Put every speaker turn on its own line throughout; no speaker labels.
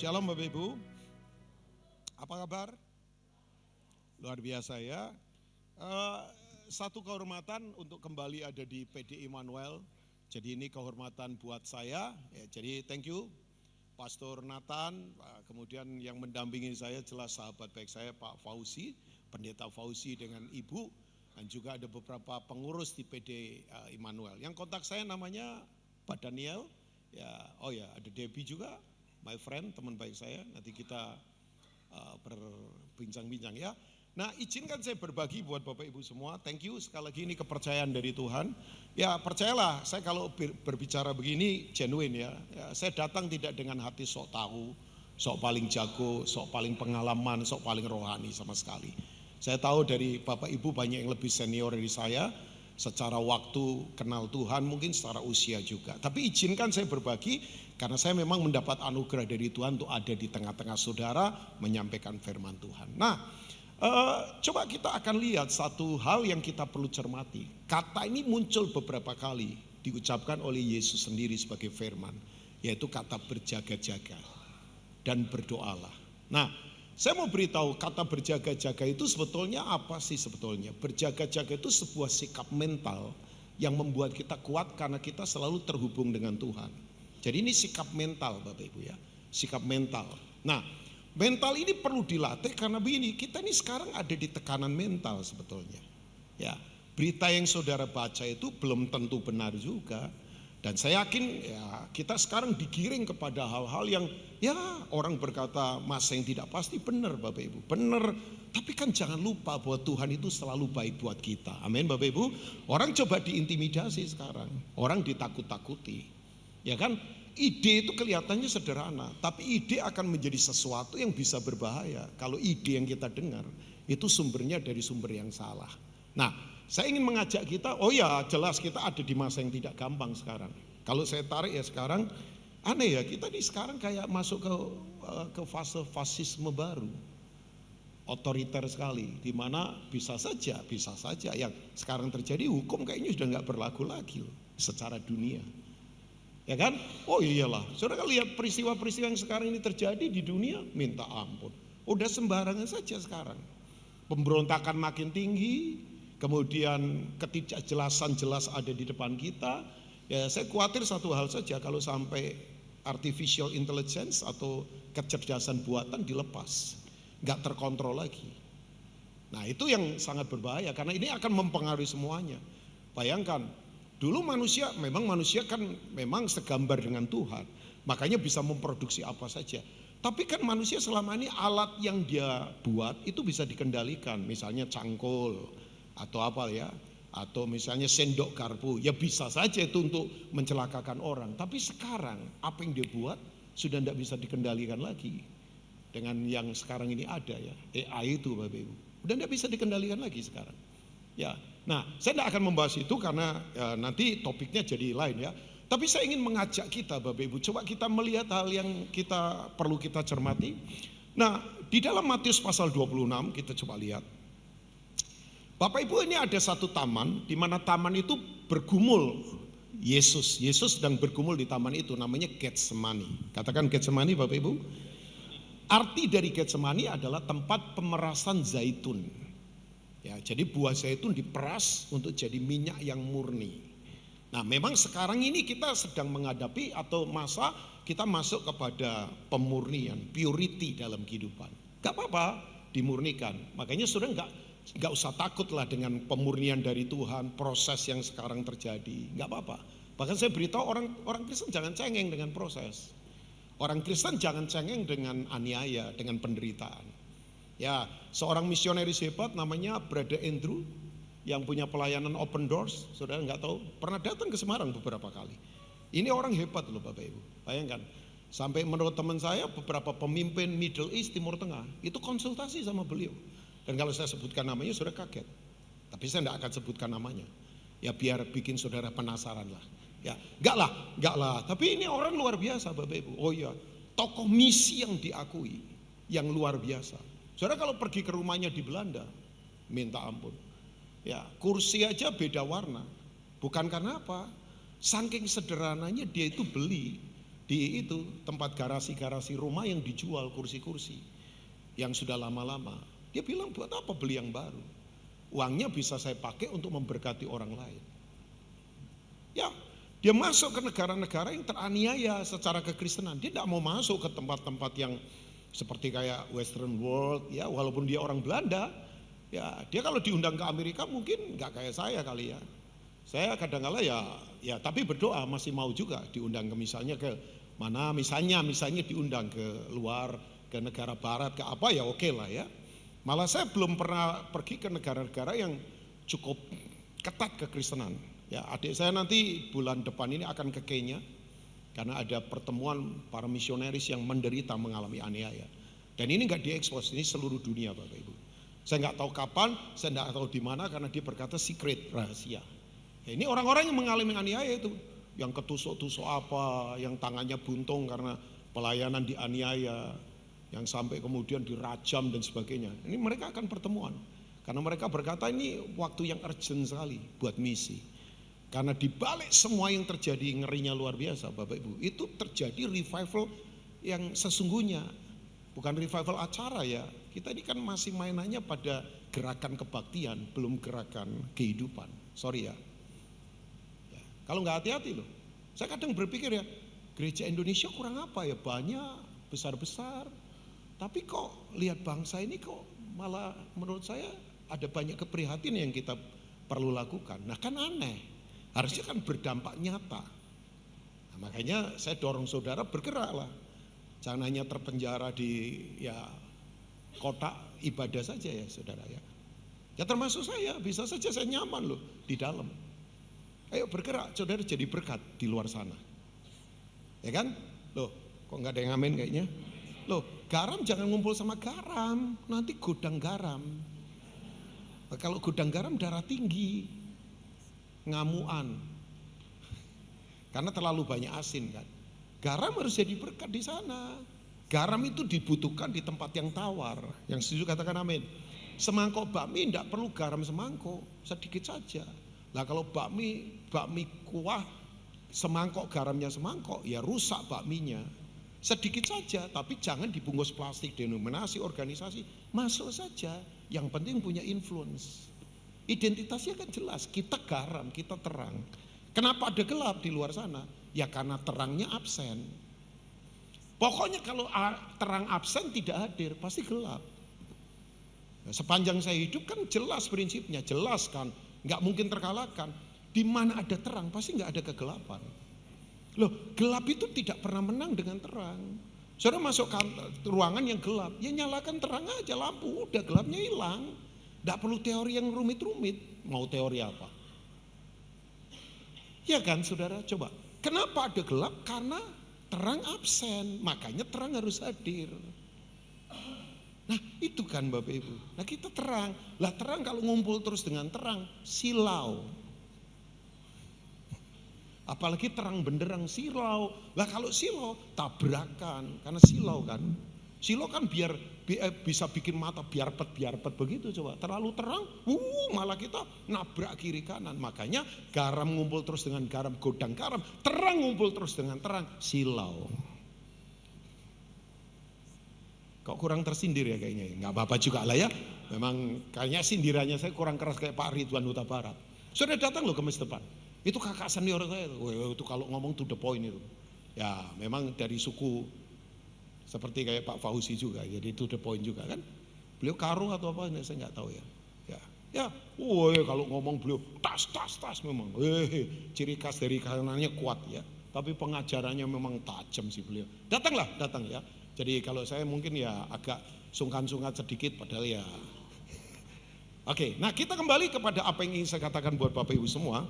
Shalom Bapak Ibu, apa kabar? Luar biasa ya. Eh, Satu kehormatan untuk kembali ada di PD Immanuel. Jadi ini kehormatan buat saya. Ya, jadi thank you Pastor Nathan. Kemudian yang mendampingi saya jelas sahabat baik saya Pak Fauzi, Pendeta Fauzi dengan Ibu. Dan juga ada beberapa pengurus di PD Immanuel. Yang kontak saya namanya Pak Daniel. Ya, oh ya ada Debbie juga. My friend, teman baik saya, nanti kita berbincang-bincang ya. Nah, izinkan saya berbagi buat Bapak Ibu semua. Thank you sekali lagi, ini kepercayaan dari Tuhan. Ya, percayalah, saya kalau berbicara begini genuine ya. Saya datang tidak dengan hati sok tahu, sok paling jago, sok paling pengalaman, sok paling rohani sama sekali. Saya tahu dari Bapak Ibu banyak yang lebih senior dari saya. Secara waktu kenal Tuhan, mungkin secara usia juga. Tapi izinkan saya berbagi, karena saya memang mendapat anugerah dari Tuhan untuk ada di tengah-tengah saudara menyampaikan firman Tuhan. Nah, coba kita akan lihat satu hal yang kita perlu cermati. Kata ini muncul beberapa kali diucapkan oleh Yesus sendiri sebagai firman, yaitu kata berjaga-jaga dan berdoalah. Nah, saya mau beritahu kata berjaga-jaga itu sebetulnya apa sih sebetulnya? Berjaga-jaga itu sebuah sikap mental yang membuat kita kuat karena kita selalu terhubung dengan Tuhan. Jadi ini sikap mental Bapak Ibu ya, sikap mental. Nah, mental ini perlu dilatih karena begini, kita ini sekarang ada di tekanan mental sebetulnya. Ya, berita yang saudara baca itu belum tentu benar juga. Dan saya yakin ya kita sekarang digiring kepada hal-hal yang ya orang berkata masa yang tidak pasti, benar Bapak Ibu, benar. Tapi kan jangan lupa bahwa Tuhan itu selalu baik buat kita. Amin Bapak Ibu. Orang coba diintimidasi sekarang, orang ditakut-takuti. Ya kan, ide itu kelihatannya sederhana, tapi ide akan menjadi sesuatu yang bisa berbahaya kalau ide yang kita dengar itu sumbernya dari sumber yang salah. Nah, saya ingin mengajak kita, oh ya jelas kita ada di masa yang tidak gampang sekarang. Kalau saya tarik ya sekarang, aneh ya, kita di sekarang kayak masuk ke fase fasisme baru. Otoriter sekali, di mana bisa saja yang sekarang terjadi hukum kayaknya sudah nggak berlaku lagi loh, secara dunia. Ya kan? Oh iyalah, saudara lihat peristiwa-peristiwa yang sekarang ini terjadi di dunia, minta ampun. Udah sembarangan saja sekarang. Pemberontakan makin tinggi, kemudian ketidakjelasan jelas ada di depan kita. Ya, saya khawatir satu hal saja, kalau sampai artificial intelligence atau kecerdasan buatan dilepas, nggak terkontrol lagi. Nah itu yang sangat berbahaya karena ini akan mempengaruhi semuanya. Bayangkan, dulu manusia kan memang segambar dengan Tuhan, makanya bisa memproduksi apa saja. Tapi kan manusia selama ini alat yang dia buat itu bisa dikendalikan, misalnya cangkul atau apa ya, atau misalnya sendok garpu, ya bisa saja itu untuk mencelakakan orang. Tapi sekarang apa yang dia buat sudah tidak bisa dikendalikan lagi dengan yang sekarang ini ada ya, AI itu Bapak Ibu, udah tidak bisa dikendalikan lagi sekarang. Ya, nah saya tidak akan membahas itu karena ya, nanti topiknya jadi lain ya. Tapi saya ingin mengajak kita Bapak Ibu, coba kita melihat hal yang kita perlu kita cermati. Nah, di dalam Matius pasal 26 kita coba lihat. Bapak Ibu, ini ada satu taman, di mana taman itu bergumul Yesus sedang bergumul di taman itu, namanya Getsemani. Katakan Getsemani Bapak Ibu. Arti dari Getsemani adalah tempat pemerasan zaitun. Ya, jadi buah zaitun diperas untuk jadi minyak yang murni. Nah, memang sekarang ini kita sedang menghadapi atau masa kita masuk kepada pemurnian, purity dalam kehidupan. Gak apa-apa dimurnikan. Makanya saudara gak usah takutlah dengan pemurnian dari Tuhan, proses yang sekarang terjadi, gak apa-apa. Bahkan saya beritahu orang Kristen jangan cengeng dengan proses. Orang Kristen jangan cengeng dengan aniaya, dengan penderitaan. Ya, seorang misionaris hebat namanya Brother Andrew yang punya pelayanan open doors, saudara nggak tahu, pernah datang ke Semarang beberapa kali. Ini orang hebat loh Bapak Ibu, bayangkan. Sampai menurut teman saya beberapa pemimpin Middle East, Timur Tengah itu konsultasi sama beliau. Dan kalau saya sebutkan namanya sudah kaget. Tapi saya tidak akan sebutkan namanya. Ya biar bikin saudara penasaran lah. Ya, enggak lah. Tapi ini orang luar biasa Bapak Ibu. Oh iya, tokoh misi yang diakui, yang luar biasa. Saudara kalau pergi ke rumahnya di Belanda, minta ampun. Ya, kursi aja beda warna. Bukan karena apa? Saking sederhananya dia itu beli di itu tempat garasi-garasi rumah yang dijual kursi-kursi yang sudah lama-lama. Dia bilang, buat apa beli yang baru? Uangnya bisa saya pakai untuk memberkati orang lain. Ya, dia masuk ke negara-negara yang teraniaya secara kekristenan. Dia tidak mau masuk ke tempat-tempat yang seperti kayak Western world, ya walaupun dia orang Belanda, ya dia kalau diundang ke Amerika mungkin nggak kayak saya kali ya. Saya kadang-kala ya tapi berdoa masih mau juga diundang ke misalnya ke mana, misalnya diundang ke luar, ke negara barat, ke apa ya oke lah ya. Malah saya belum pernah pergi ke negara-negara yang cukup ketat kekristenan. Ya, adik saya nanti bulan depan ini akan ke Kenya karena ada pertemuan para misionaris yang menderita mengalami aniaya. Dan ini nggak diekspos, ini seluruh dunia Bapak Ibu. Saya nggak tahu kapan, saya nggak tahu di mana karena dia berkata secret, rahasia. Ya, ini orang-orang yang mengalami aniaya itu, yang ketusuk-tusuk apa, yang tangannya buntung karena pelayanan dianiaya, yang sampai kemudian dirajam dan sebagainya. Ini mereka akan pertemuan. Karena mereka berkata ini waktu yang urgent sekali buat misi. Karena dibalik semua yang terjadi ngerinya luar biasa Bapak Ibu, itu terjadi revival yang sesungguhnya. Bukan revival acara ya, kita ini kan masih mainannya pada gerakan kebaktian, belum gerakan kehidupan. Sorry ya. Kalau nggak hati-hati loh, saya kadang berpikir ya, gereja Indonesia kurang apa ya, banyak, besar-besar. Tapi kok lihat bangsa ini kok malah menurut saya ada banyak keprihatinan yang kita perlu lakukan. Nah kan aneh. Harusnya kan berdampak nyata. Nah, makanya saya dorong saudara bergeraklah. Jangan hanya terpenjara di ya kotak ibadah saja ya saudara ya. Ya termasuk saya, bisa saja saya nyaman loh di dalam. Ayo bergerak, saudara jadi berkat di luar sana. Ya kan? Loh, kok nggak ada yang amin kayaknya? Loh, garam jangan ngumpul sama garam, nanti gudang garam. Nah, kalau gudang garam darah tinggi. Ngamuan karena terlalu banyak asin kan. Garam harus jadi berkat di sana. Garam itu dibutuhkan di tempat yang tawar. Yang setuju katakan amin. Semangkok bakmi tidak perlu garam semangkok, sedikit saja. Nah kalau bakmi kuah semangkok garamnya semangkok ya rusak bakminya. Sedikit saja, tapi jangan dibungkus plastik, denominasi, organisasi, masuk saja. Yang penting punya influence. Identitasnya kan jelas, kita garam, kita terang. Kenapa ada gelap di luar sana? Ya karena terangnya absen. Pokoknya kalau terang absen tidak hadir, pasti gelap. Nah, sepanjang saya hidup kan jelas prinsipnya, jelas kan, nggak mungkin terkalahkan. Di mana ada terang, pasti nggak ada kegelapan. Loh, gelap itu tidak pernah menang dengan terang. Saudara masuk ke ruangan yang gelap, ya nyalakan terang aja lampu, udah gelapnya hilang. Tidak perlu teori yang rumit-rumit. Mau teori apa? Ya kan saudara, coba. Kenapa ada gelap? Karena terang absen. Makanya terang harus hadir. Nah itu kan Bapak Ibu. Nah kita terang. Lah terang kalau ngumpul terus dengan terang, silau. Apalagi terang benderang silau. Lah kalau silau tabrakan. Karena silau kan. Silau kan biar bisa bikin mata biarpet begitu coba. Terlalu terang, malah kita nabrak kiri kanan. Makanya garam ngumpul terus dengan garam, godang garam. Terang ngumpul terus dengan terang, silau. Kok kurang tersindir ya kayaknya. Nggak apa-apa juga lah ya. Memang kayaknya sindirannya saya kurang keras kayak Pak Ridwan Huta Barat. Sudah datang loh ke mes depan. Itu kakak senior saya itu kalau ngomong to the point itu. Ya memang dari suku seperti kayak Pak Fauzi juga, jadi to the point juga kan. Beliau karo atau apa, saya nggak tahu ya. Kalau ngomong beliau tas memang. Ciri khas dari kanannya kuat ya. Tapi pengajarannya memang tajam sih beliau. Datang ya. Jadi kalau saya mungkin ya agak sungkan-sungkan sedikit, padahal ya. Oke, nah kita kembali kepada apa yang ingin saya katakan buat Bapak Ibu semua.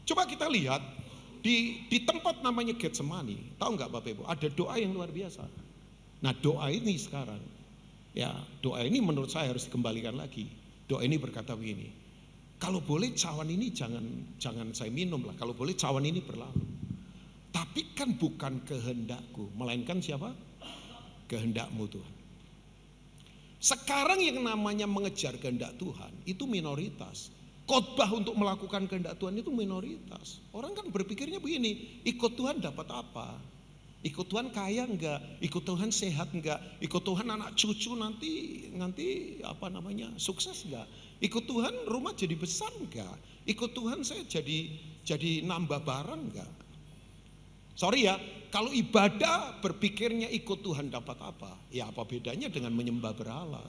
Coba kita lihat di tempat namanya Getsemani. Tahu nggak Bapak Ibu? Ada doa yang luar biasa. Nah doa ini sekarang, ya doa ini menurut saya harus dikembalikan lagi. Doa ini berkata begini, kalau boleh cawan ini jangan saya minum lah, kalau boleh cawan ini berlalu. Tapi kan bukan kehendakku, melainkan siapa? Kehendakmu Tuhan. Sekarang yang namanya mengejar kehendak Tuhan itu minoritas. Khotbah untuk melakukan kehendak Tuhan itu minoritas. Orang kan berpikirnya begini, ikut Tuhan dapat apa? Ikut Tuhan kaya enggak? Ikut Tuhan sehat enggak? Ikut Tuhan anak cucu nanti sukses enggak? Ikut Tuhan rumah jadi besar enggak? Ikut Tuhan saya jadi nambah barang enggak? Sorry ya, kalau ibadah berpikirnya ikut Tuhan dapat apa? Ya apa bedanya dengan menyembah berhala?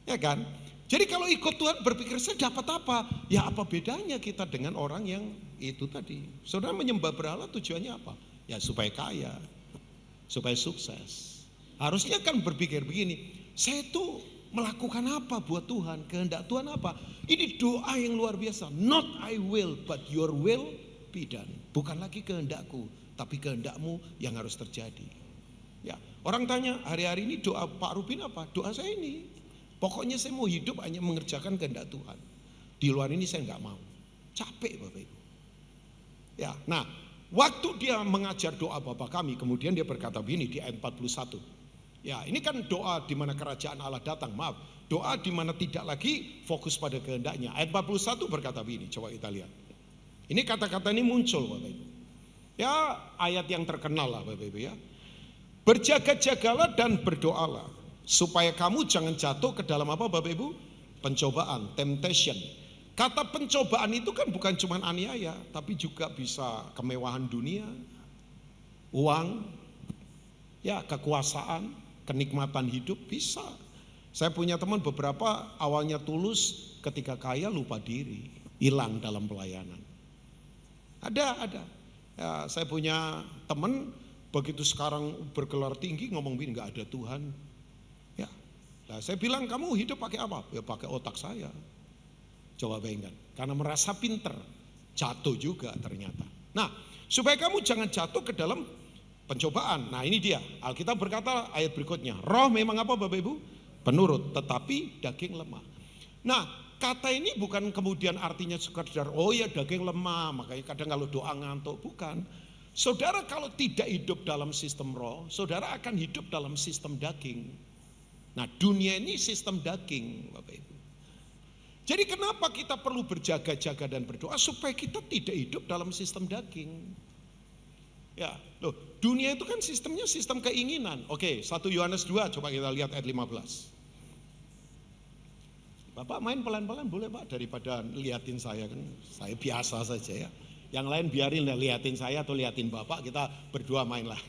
Ya kan? Jadi kalau ikut Tuhan berpikir saya dapat apa? Ya apa bedanya kita dengan orang yang itu tadi? Saudara menyembah berhala tujuannya apa? Ya supaya kaya, supaya sukses. Harusnya kan berpikir begini, saya tuh melakukan apa buat Tuhan? Kehendak Tuhan apa? Ini doa yang luar biasa. Not I will, but your will be done. Bukan lagi kehendakku, tapi kehendakmu yang harus terjadi. Ya, orang tanya hari-hari ini doa Pak Rubin apa? Doa saya ini. Pokoknya saya mau hidup hanya mengerjakan kehendak Tuhan. Di luar ini saya nggak mau. Capek Bapak Ibu. Ya, nah waktu dia mengajar doa Bapa kami, kemudian dia berkata begini di ayat 41. Ya, ini kan doa di mana kerajaan Allah datang. Maaf, doa di mana tidak lagi fokus pada kehendaknya. Ayat 41 berkata begini, coba kita lihat. Ini kata-kata ini muncul Bapak Ibu. Ya, ayat yang terkenal lah Bapak Ibu ya. Berjaga-jagalah dan berdoalah supaya kamu jangan jatuh ke dalam apa Bapak Ibu? Pencobaan, temptation. Kata pencobaan itu kan bukan cuma aniaya, tapi juga bisa kemewahan dunia, uang, ya kekuasaan, kenikmatan hidup bisa. Saya punya teman beberapa awalnya tulus, ketika kaya lupa diri, hilang dalam pelayanan. Ada. Ya, saya punya teman begitu sekarang bergelar tinggi ngomong begini, nggak ada Tuhan. Ya, nah, saya bilang kamu hidup pakai apa? Ya pakai otak saya. Coba bayangkan, karena merasa pinter, jatuh juga ternyata. Nah, supaya kamu jangan jatuh ke dalam pencobaan. Nah ini dia, Alkitab berkata ayat berikutnya, roh memang apa Bapak Ibu? Penurut, tetapi daging lemah. Nah, kata ini bukan kemudian artinya sekedar, oh ya daging lemah, makanya kadang kalau doa ngantuk, bukan. Saudara kalau tidak hidup dalam sistem roh, saudara akan hidup dalam sistem daging. Nah dunia ini sistem daging Bapak Ibu. Jadi kenapa kita perlu berjaga-jaga dan berdoa? Supaya kita tidak hidup dalam sistem daging. Ya, loh, dunia itu kan sistemnya sistem keinginan. Oke, 1 Yohanes 2 coba kita lihat ayat 15. Bapak main pelan-pelan boleh Pak, daripada liatin saya kan, saya biasa saja ya. Yang lain biarin liatin saya atau liatin Bapak, kita berdua main lah.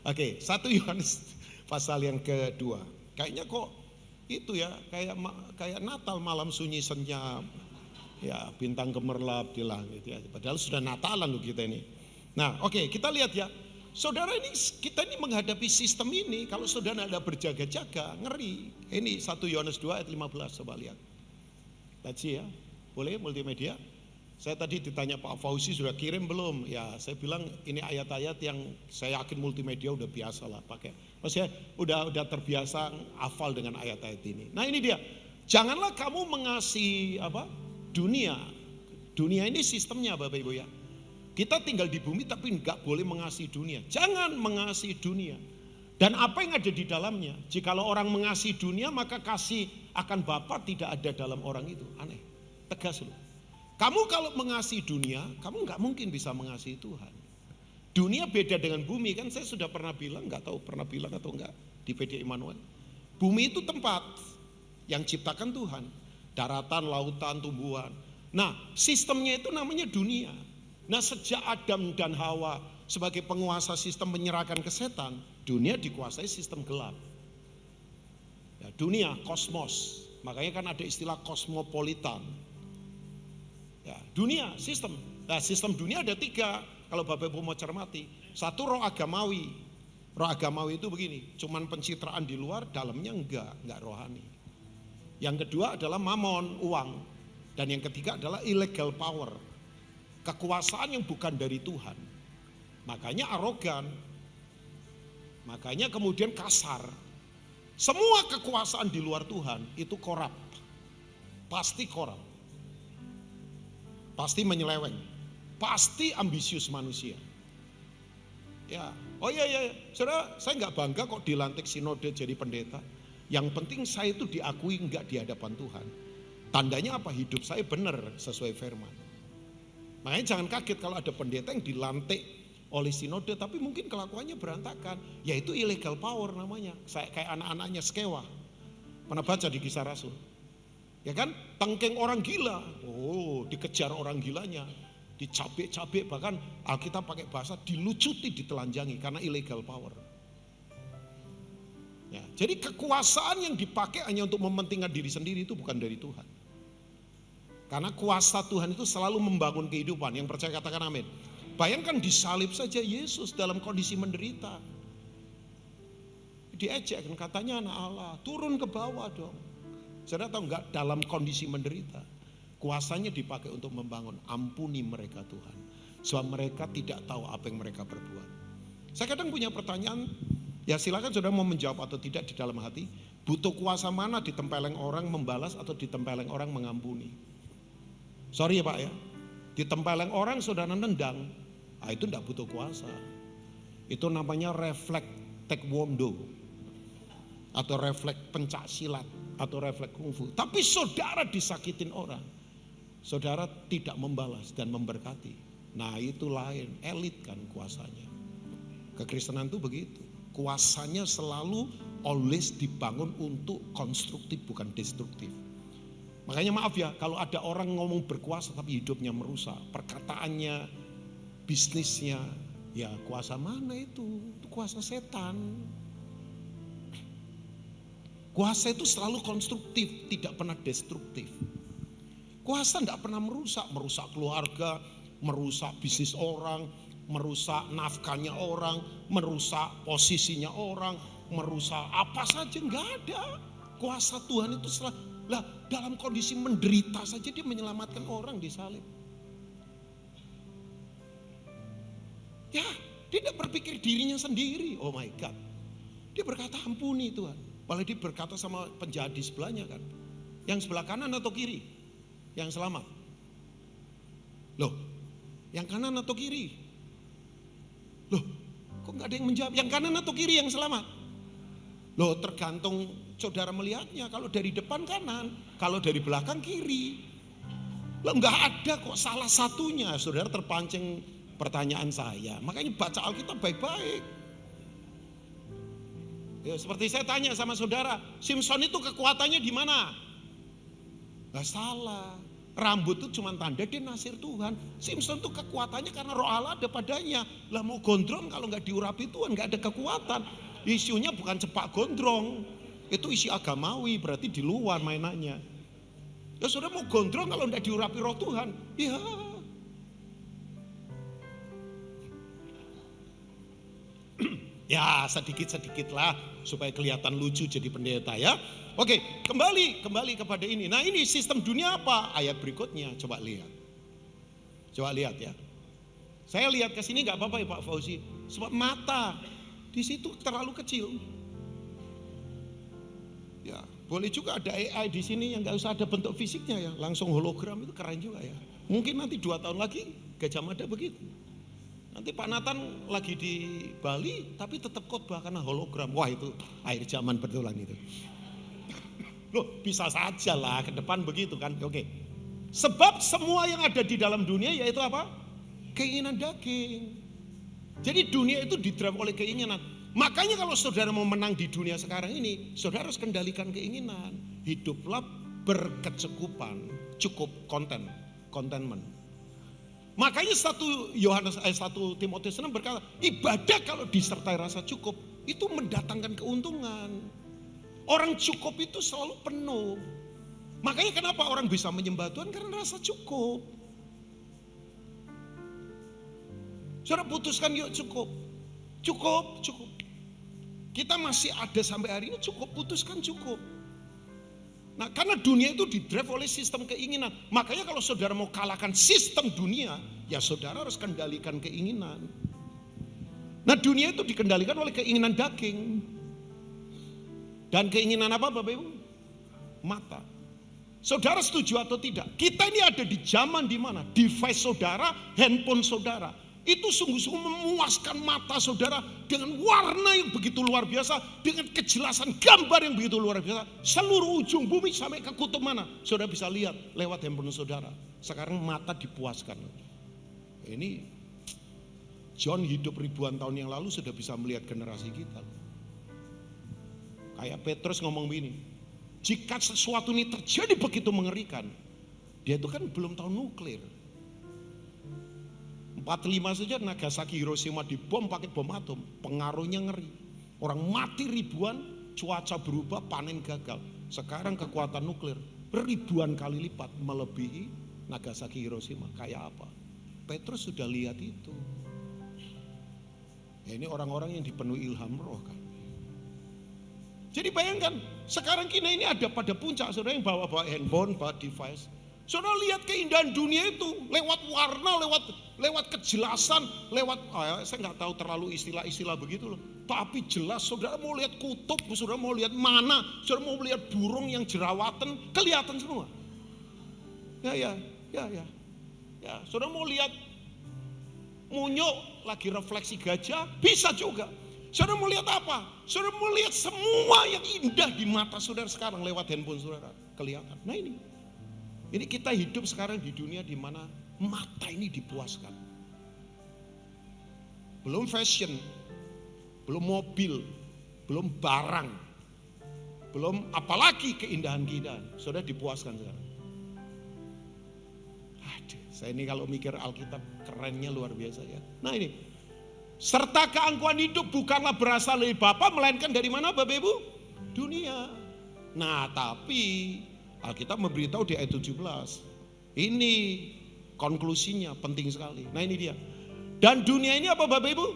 Oke, 1 Yohanes pasal yang kedua. Kayaknya kok itu ya, kayak Natal malam sunyi senyap. Ya, bintang gemerlap di langit ya. Padahal sudah Natalan loh kita ini. Nah, oke, kita lihat ya. Saudara ini kita ini menghadapi sistem ini, kalau saudara ada berjaga-jaga, ngeri. Ini 1 Yohanes 2 ayat 15, coba lihat. Let's see ya. Boleh multimedia? Saya tadi ditanya Pak Fauzi sudah kirim belum? Ya saya bilang ini ayat-ayat yang saya yakin multimedia udah biasa lah pakai. Maksudnya udah terbiasa hafal dengan ayat-ayat ini. Nah ini dia, janganlah kamu mengasihi dunia. Dunia ini sistemnya Bapak Ibu ya. Kita tinggal di bumi tapi nggak boleh mengasihi dunia. Jangan mengasihi dunia. Dan apa yang ada di dalamnya. Jikalau orang mengasihi dunia maka kasih akan Bapa tidak ada dalam orang itu. Aneh, tegas loh. Kamu kalau mengasihi dunia, kamu nggak mungkin bisa mengasihi Tuhan. Dunia beda dengan bumi, kan saya sudah pernah bilang, nggak tahu pernah bilang atau enggak di PD Immanuel. Bumi itu tempat yang ciptakan Tuhan, daratan, lautan, tumbuhan. Nah, sistemnya itu namanya dunia. Nah, sejak Adam dan Hawa sebagai penguasa sistem menyerahkan ke setan, dunia dikuasai sistem gelap. Ya, dunia, kosmos. Makanya kan ada istilah kosmopolitan. Ya, dunia, sistem. Nah, sistem dunia ada 3 kalau Bapak Ibu mau cermati. 1 roh agamawi. Roh agamawi itu begini, cuman pencitraan di luar, dalamnya enggak rohani. Yang kedua adalah mamon, uang. Dan yang ketiga adalah illegal power. Kekuasaan yang bukan dari Tuhan. Makanya arogan. Makanya kemudian kasar. Semua kekuasaan di luar Tuhan itu korup. Pasti korup. Pasti menyeleweng, pasti ambisius manusia. Ya, oh iya, saudara, saya nggak bangga kok dilantik sinode jadi pendeta. Yang penting saya itu diakui nggak di hadapan Tuhan. Tandanya apa? Hidup saya benar sesuai firman. Makanya jangan kaget kalau ada pendeta yang dilantik oleh sinode, tapi mungkin kelakuannya berantakan. Yaitu illegal power namanya. Kayak anak-anaknya Skewa. Pernah baca di Kisah Rasul? Ya kan? Tengking orang gila. Oh, dikejar orang gilanya. Dicabik-cabik, bahkan Alkitab pakai bahasa dilucuti, ditelanjangi karena illegal power. Ya, jadi kekuasaan yang dipakai hanya untuk mementingkan diri sendiri itu bukan dari Tuhan. Karena kuasa Tuhan itu selalu membangun kehidupan. Yang percaya katakan amin. Bayangkan disalib saja Yesus dalam kondisi menderita. Diejek kan, katanya anak Allah, turun ke bawah dong. Saudara tahu enggak, dalam kondisi menderita kuasanya dipakai untuk membangun. Ampuni mereka Tuhan, sebab mereka tidak tahu apa yang mereka perbuat. Saya kadang punya pertanyaan, ya silakan saudara mau menjawab atau tidak di dalam hati. Butuh kuasa mana, ditempeleng orang membalas atau ditempeleng orang mengampuni? Sorry ya Pak ya, ditempeleng orang saudara nendang, itu tidak butuh kuasa. Itu namanya refleks taekwondo, atau refleks pencak silat, atau refleks kungfu. Tapi saudara disakitin orang, saudara tidak membalas dan memberkati. Nah itu lain, elit kan kuasanya. Kekristenan itu begitu. Kuasanya selalu always dibangun untuk konstruktif bukan destruktif. Makanya maaf ya, kalau ada orang ngomong berkuasa tapi hidupnya merusak, perkataannya, bisnisnya, ya kuasa mana itu? Itu kuasa setan. Kuasa itu selalu konstruktif, tidak pernah destruktif. Kuasa tidak pernah merusak keluarga, merusak bisnis orang, merusak nafkahnya orang, merusak posisinya orang, merusak apa saja, enggak ada. Kuasa Tuhan itu selalu, lah dalam kondisi menderita saja dia menyelamatkan orang disalib. Ya, dia tidak berpikir dirinya sendiri. Oh my God. Dia berkata ampuni Tuhan. Padahal dia berkata sama penjahat di sebelahnya kan. Yang sebelah kanan atau kiri? Yang selamat. Loh, yang kanan atau kiri? Loh, kok gak ada yang menjawab? Yang kanan atau kiri yang selamat? Loh, tergantung saudara melihatnya. Kalau dari depan kanan, kalau dari belakang kiri. Loh, gak ada kok salah satunya. Saudara terpancing pertanyaan saya. Makanya baca Alkitab baik-baik. Ya, seperti saya tanya sama saudara, Simpson itu kekuatannya di mana? Gak salah. Rambut itu cuma tanda dia nasir Tuhan. Simpson itu kekuatannya karena roh Allah ada padanya. Lah mau gondrong kalau gak diurapi Tuhan gak ada kekuatan. Isunya bukan cepak gondrong. Itu isi agamawi, berarti di luar mainannya. Ya saudara mau gondrong kalau gak diurapi roh Tuhan. Ya. Ya sedikit-sedikit lah supaya kelihatan lucu jadi pendeta ya. Oke, kembali kepada ini. Nah ini sistem dunia apa? Ayat berikutnya coba lihat. Coba lihat ya. Saya lihat ke sini nggak apa-apa ya Pak Fauzi. Sebab mata di situ terlalu kecil. Ya, boleh juga ada AI di sini yang nggak usah ada bentuk fisiknya ya, langsung hologram, itu keren juga ya. Mungkin nanti 2 tahun lagi Gajah Mada begitu. Nanti Pak Nathan lagi di Bali tapi tetap khotbah karena hologram. Wah itu akhir zaman betulan itu. Loh bisa saja lah ke depan begitu kan. Oke. Sebab semua yang ada di dalam dunia yaitu apa? Keinginan daging. Jadi dunia itu didrive oleh keinginan. Makanya kalau saudara mau menang di dunia sekarang ini, saudara harus kendalikan keinginan. Hiduplah berkecukupan, cukup contentment. Makanya 1 Timotius 6 berkata, ibadah kalau disertai rasa cukup itu mendatangkan keuntungan. Orang cukup itu selalu penuh. Makanya kenapa orang bisa menyembah Tuhan karena rasa cukup. Saudara putuskan yuk cukup. Kita masih ada sampai hari ini cukup, putuskan cukup. Nah karena dunia itu didrive oleh sistem keinginan. Makanya kalau saudara mau kalahkan sistem dunia, ya saudara harus kendalikan keinginan. Nah dunia itu dikendalikan oleh keinginan daging. Dan keinginan apa Bapak Ibu? Mata. Saudara setuju atau tidak? Kita ini ada di zaman di mana device saudara, handphone saudara itu sungguh-sungguh memuaskan mata saudara dengan warna yang begitu luar biasa, dengan kejelasan gambar yang begitu luar biasa. Seluruh ujung bumi sampai ke kutub mana, saudara bisa lihat lewat handphone saudara. Sekarang mata dipuaskan. Ini John hidup ribuan tahun yang lalu sudah bisa melihat generasi kita. Kayak Petrus ngomong begini, jika sesuatu ini terjadi begitu mengerikan, dia itu kan belum tahu nuklir. 45 saja Nagasaki Hiroshima dibom pakai bom atom, pengaruhnya ngeri. Orang mati ribuan, cuaca berubah, panen gagal. Sekarang kekuatan nuklir ribuan kali lipat melebihi Nagasaki Hiroshima. Kayak apa? Petrus sudah lihat itu. Ya, ini orang-orang yang dipenuhi ilham roh kan. Jadi bayangkan, sekarang kita ini ada pada puncak, saudara yang bawa handphone, bawa device. Saudara lihat keindahan dunia itu, lewat warna, lewat kejelasan, saya nggak tahu terlalu istilah-istilah begitu loh. Tapi jelas, saudara mau lihat kutub, saudara mau lihat mana, saudara mau lihat burung yang jerawatan, kelihatan semua. Ya, saudara mau lihat monyok lagi refleksi gajah, bisa juga. Saudara mau lihat apa? Saudara mau lihat semua yang indah di mata saudara sekarang lewat handphone saudara, kelihatan. Nah ini kita hidup sekarang di dunia di mana mata ini dipuaskan. Belum fashion, belum mobil, belum barang, belum apalagi keindahan-keindahan. Saudara dipuaskan sekarang. Aduh, saya ini kalau mikir Alkitab kerennya luar biasa ya. Nah ini, serta keangkuhan hidup bukanlah berasal dari Bapa, melainkan dari mana Bapak Ibu? Dunia. Nah tapi Alkitab memberitahu di ayat 17. Ini konklusinya penting sekali. Nah ini dia. Dan dunia ini apa Bapak Ibu?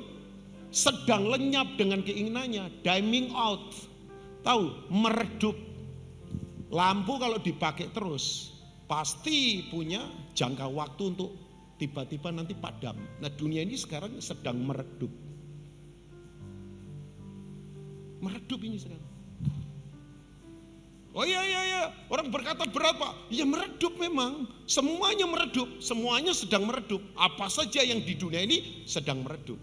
Sedang lenyap dengan keinginannya. Dimming out. Tahu? Meredup. Lampu kalau dipakai terus pasti punya jangka waktu untuk tiba-tiba nanti padam. Nah dunia ini sekarang sedang meredup. Meredup ini sekarang. Oh iya, orang berkata berat Pak. Ya meredup memang, semuanya meredup, semuanya sedang meredup. Apa saja yang di dunia ini sedang meredup.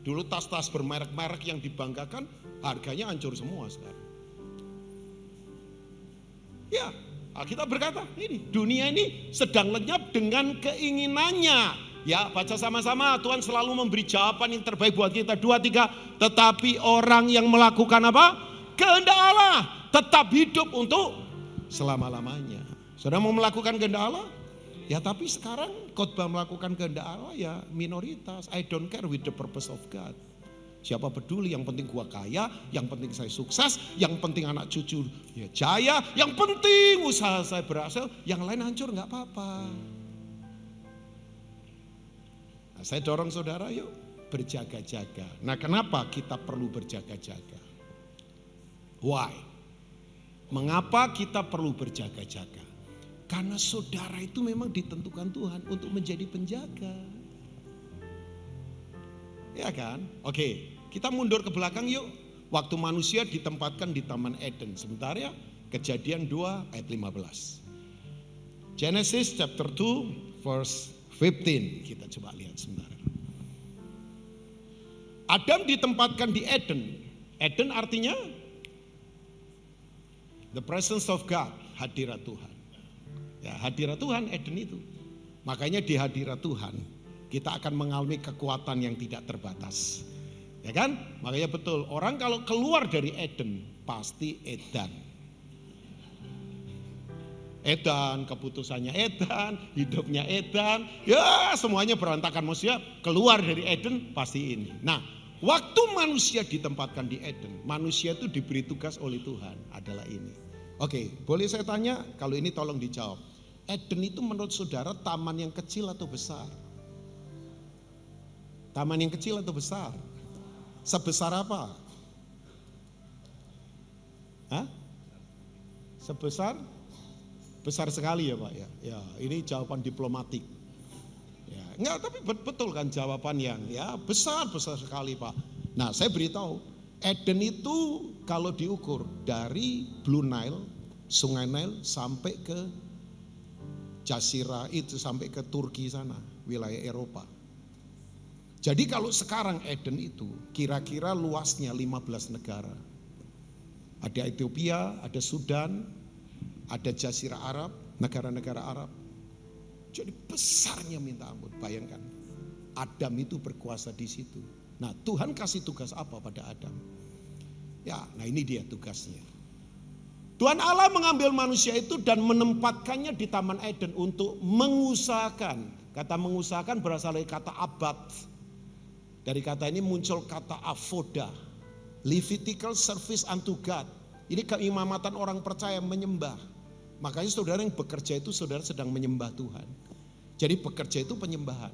Dulu tas-tas bermerek-merek yang dibanggakan, harganya hancur semua sekarang. Ya, Alkitab berkata, ini dunia ini sedang lenyap dengan keinginannya. Ya, baca sama-sama, Tuhan selalu memberi jawaban yang terbaik buat kita. 2, 3, tetapi orang yang melakukan apa? Kehendak Allah tetap hidup untuk selama-lamanya. Saudara mau melakukan kehendak Allah? Ya tapi sekarang khotbah melakukan kehendak Allah ya minoritas. I don't care with the purpose of God. Siapa peduli, yang penting gua kaya, yang penting saya sukses, yang penting anak cucu ya jaya, yang penting usaha saya berhasil, yang lain hancur gak apa-apa. Nah, saya dorong saudara yuk berjaga-jaga. Nah kenapa kita perlu berjaga-jaga? Why? Mengapa kita perlu berjaga-jaga? Karena saudara itu memang ditentukan Tuhan untuk menjadi penjaga. Ya kan? Oke, kita mundur ke belakang yuk. Waktu manusia ditempatkan di Taman Eden. Sebentar ya, Kejadian 2 ayat 15. Genesis chapter 2 verse 15. Kita coba lihat sebentar. Adam ditempatkan di Eden. Eden artinya the presence of God, hadirat Tuhan. Ya, hadirat Tuhan Eden itu. Makanya di hadirat Tuhan kita akan mengalami kekuatan yang tidak terbatas. Ya kan? Makanya betul, orang kalau keluar dari Eden pasti edan. Edan, keputusannya edan, hidupnya edan. Ya, semuanya berantakan. Manusia keluar dari Eden pasti ini. Nah, waktu manusia ditempatkan di Eden, manusia itu diberi tugas oleh Tuhan adalah ini. Oke, boleh saya tanya, kalau ini tolong dijawab. Eden itu menurut saudara taman yang kecil atau besar? Taman yang kecil atau besar? Sebesar apa? Hah? Sebesar? Besar sekali ya Pak ya. Ya, ini jawaban diplomatik. Ya, enggak, tapi betul kan jawaban yang ya besar sekali Pak. Nah, saya beritahu, Eden itu kalau diukur dari Blue Nile, Sungai Nile sampai ke Jazirah itu sampai ke Turki sana, wilayah Eropa. Jadi kalau sekarang Eden itu kira-kira luasnya 15 negara. Ada Ethiopia, ada Sudan, ada Jazirah Arab, negara-negara Arab. Jadi besarnya minta ampun, bayangkan. Adam itu berkuasa di situ. Nah, Tuhan kasih tugas apa pada Adam? Ya, nah ini dia tugasnya. Tuhan Allah mengambil manusia itu dan menempatkannya di Taman Eden untuk mengusahakan. Kata mengusahakan berasal dari kata abad. Dari kata ini muncul kata avoda. Levitical service unto God. Ini keimamatan orang percaya menyembah. Makanya saudara yang bekerja itu saudara sedang menyembah Tuhan. Jadi bekerja itu penyembahan.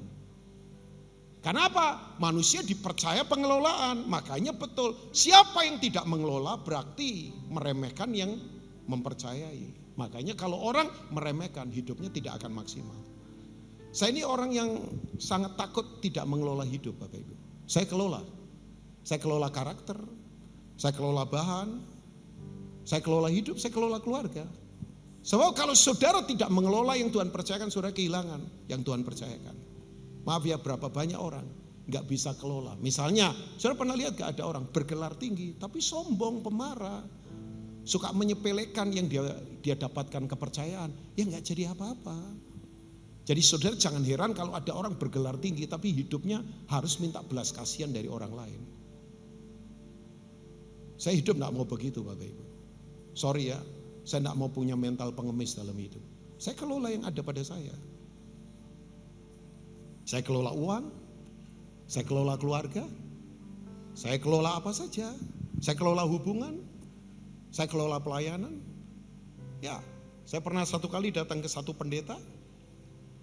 Karena apa? Manusia dipercaya pengelolaan. Makanya betul, siapa yang tidak mengelola berarti meremehkan yang mempercayai. Makanya kalau orang meremehkan, hidupnya tidak akan maksimal. Saya ini orang yang sangat takut tidak mengelola hidup, Bapak Ibu. Saya kelola. Saya kelola karakter, saya kelola bahan, saya kelola hidup, saya kelola keluarga. Sebab kalau saudara tidak mengelola yang Tuhan percayakan, saudara kehilangan yang Tuhan percayakan. Maaf ya, berapa banyak orang gak bisa kelola. Misalnya, saudara pernah lihat gak ada orang bergelar tinggi tapi sombong, pemarah, suka menyepelekan yang dia dapatkan kepercayaan, ya gak jadi apa-apa. Jadi saudara jangan heran kalau ada orang bergelar tinggi tapi hidupnya harus minta belas kasihan dari orang lain. Saya hidup gak mau begitu Bapak Ibu. Sorry ya, saya gak mau punya mental pengemis dalam hidup. Saya kelola yang ada pada saya. Saya kelola uang, saya kelola keluarga, saya kelola apa saja. Saya kelola hubungan, saya kelola pelayanan. Ya, saya pernah satu kali datang ke satu pendeta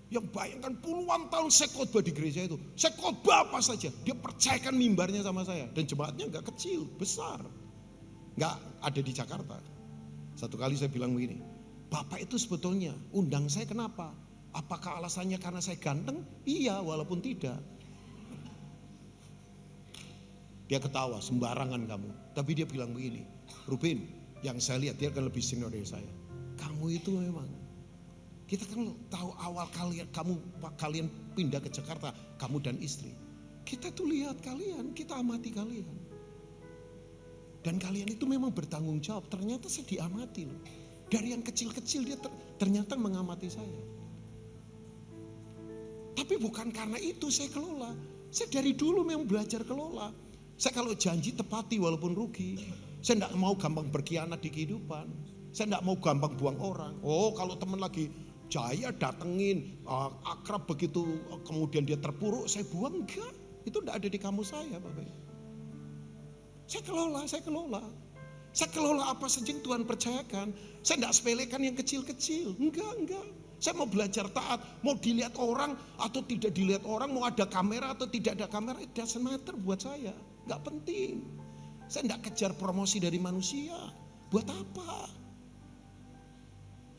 yang bayangkan puluhan tahun saya khotbah di gereja itu. Saya khotbah apa saja, dia percayakan mimbarnya sama saya. Dan jemaatnya gak kecil, besar. Gak ada di Jakarta. Satu kali saya bilang begini, Bapak itu sebetulnya undang saya kenapa? Apakah alasannya karena saya ganteng? Iya, walaupun tidak. Dia ketawa, sembarangan kamu. Tapi dia bilang begini, Ruben, yang saya lihat dia kan lebih senior dari saya. Kamu itu memang, kita kan tahu awal kalian pindah ke Jakarta, kamu dan istri. Kita tuh lihat kalian, kita amati kalian. Dan kalian itu memang bertanggung jawab. Ternyata saya diamati loh. Dari yang kecil-kecil dia ternyata mengamati saya. Tapi bukan karena itu saya kelola. Saya dari dulu memang belajar kelola. Saya kalau janji tepati walaupun rugi. Saya tidak mau gampang berkhianat di kehidupan. Saya tidak mau gampang buang orang. Oh kalau teman lagi jaya datengin, akrab begitu kemudian dia terpuruk, saya buang. Enggak, itu tidak ada di kamus saya Bapak. Saya kelola. Saya kelola apa saja yang Tuhan percayakan. Saya tidak sepelekan yang kecil-kecil. Enggak. Saya mau belajar taat, mau dilihat orang atau tidak dilihat orang, mau ada kamera atau tidak ada kamera, it doesn't matter buat saya. Enggak penting. Saya tidak kejar promosi dari manusia. Buat apa?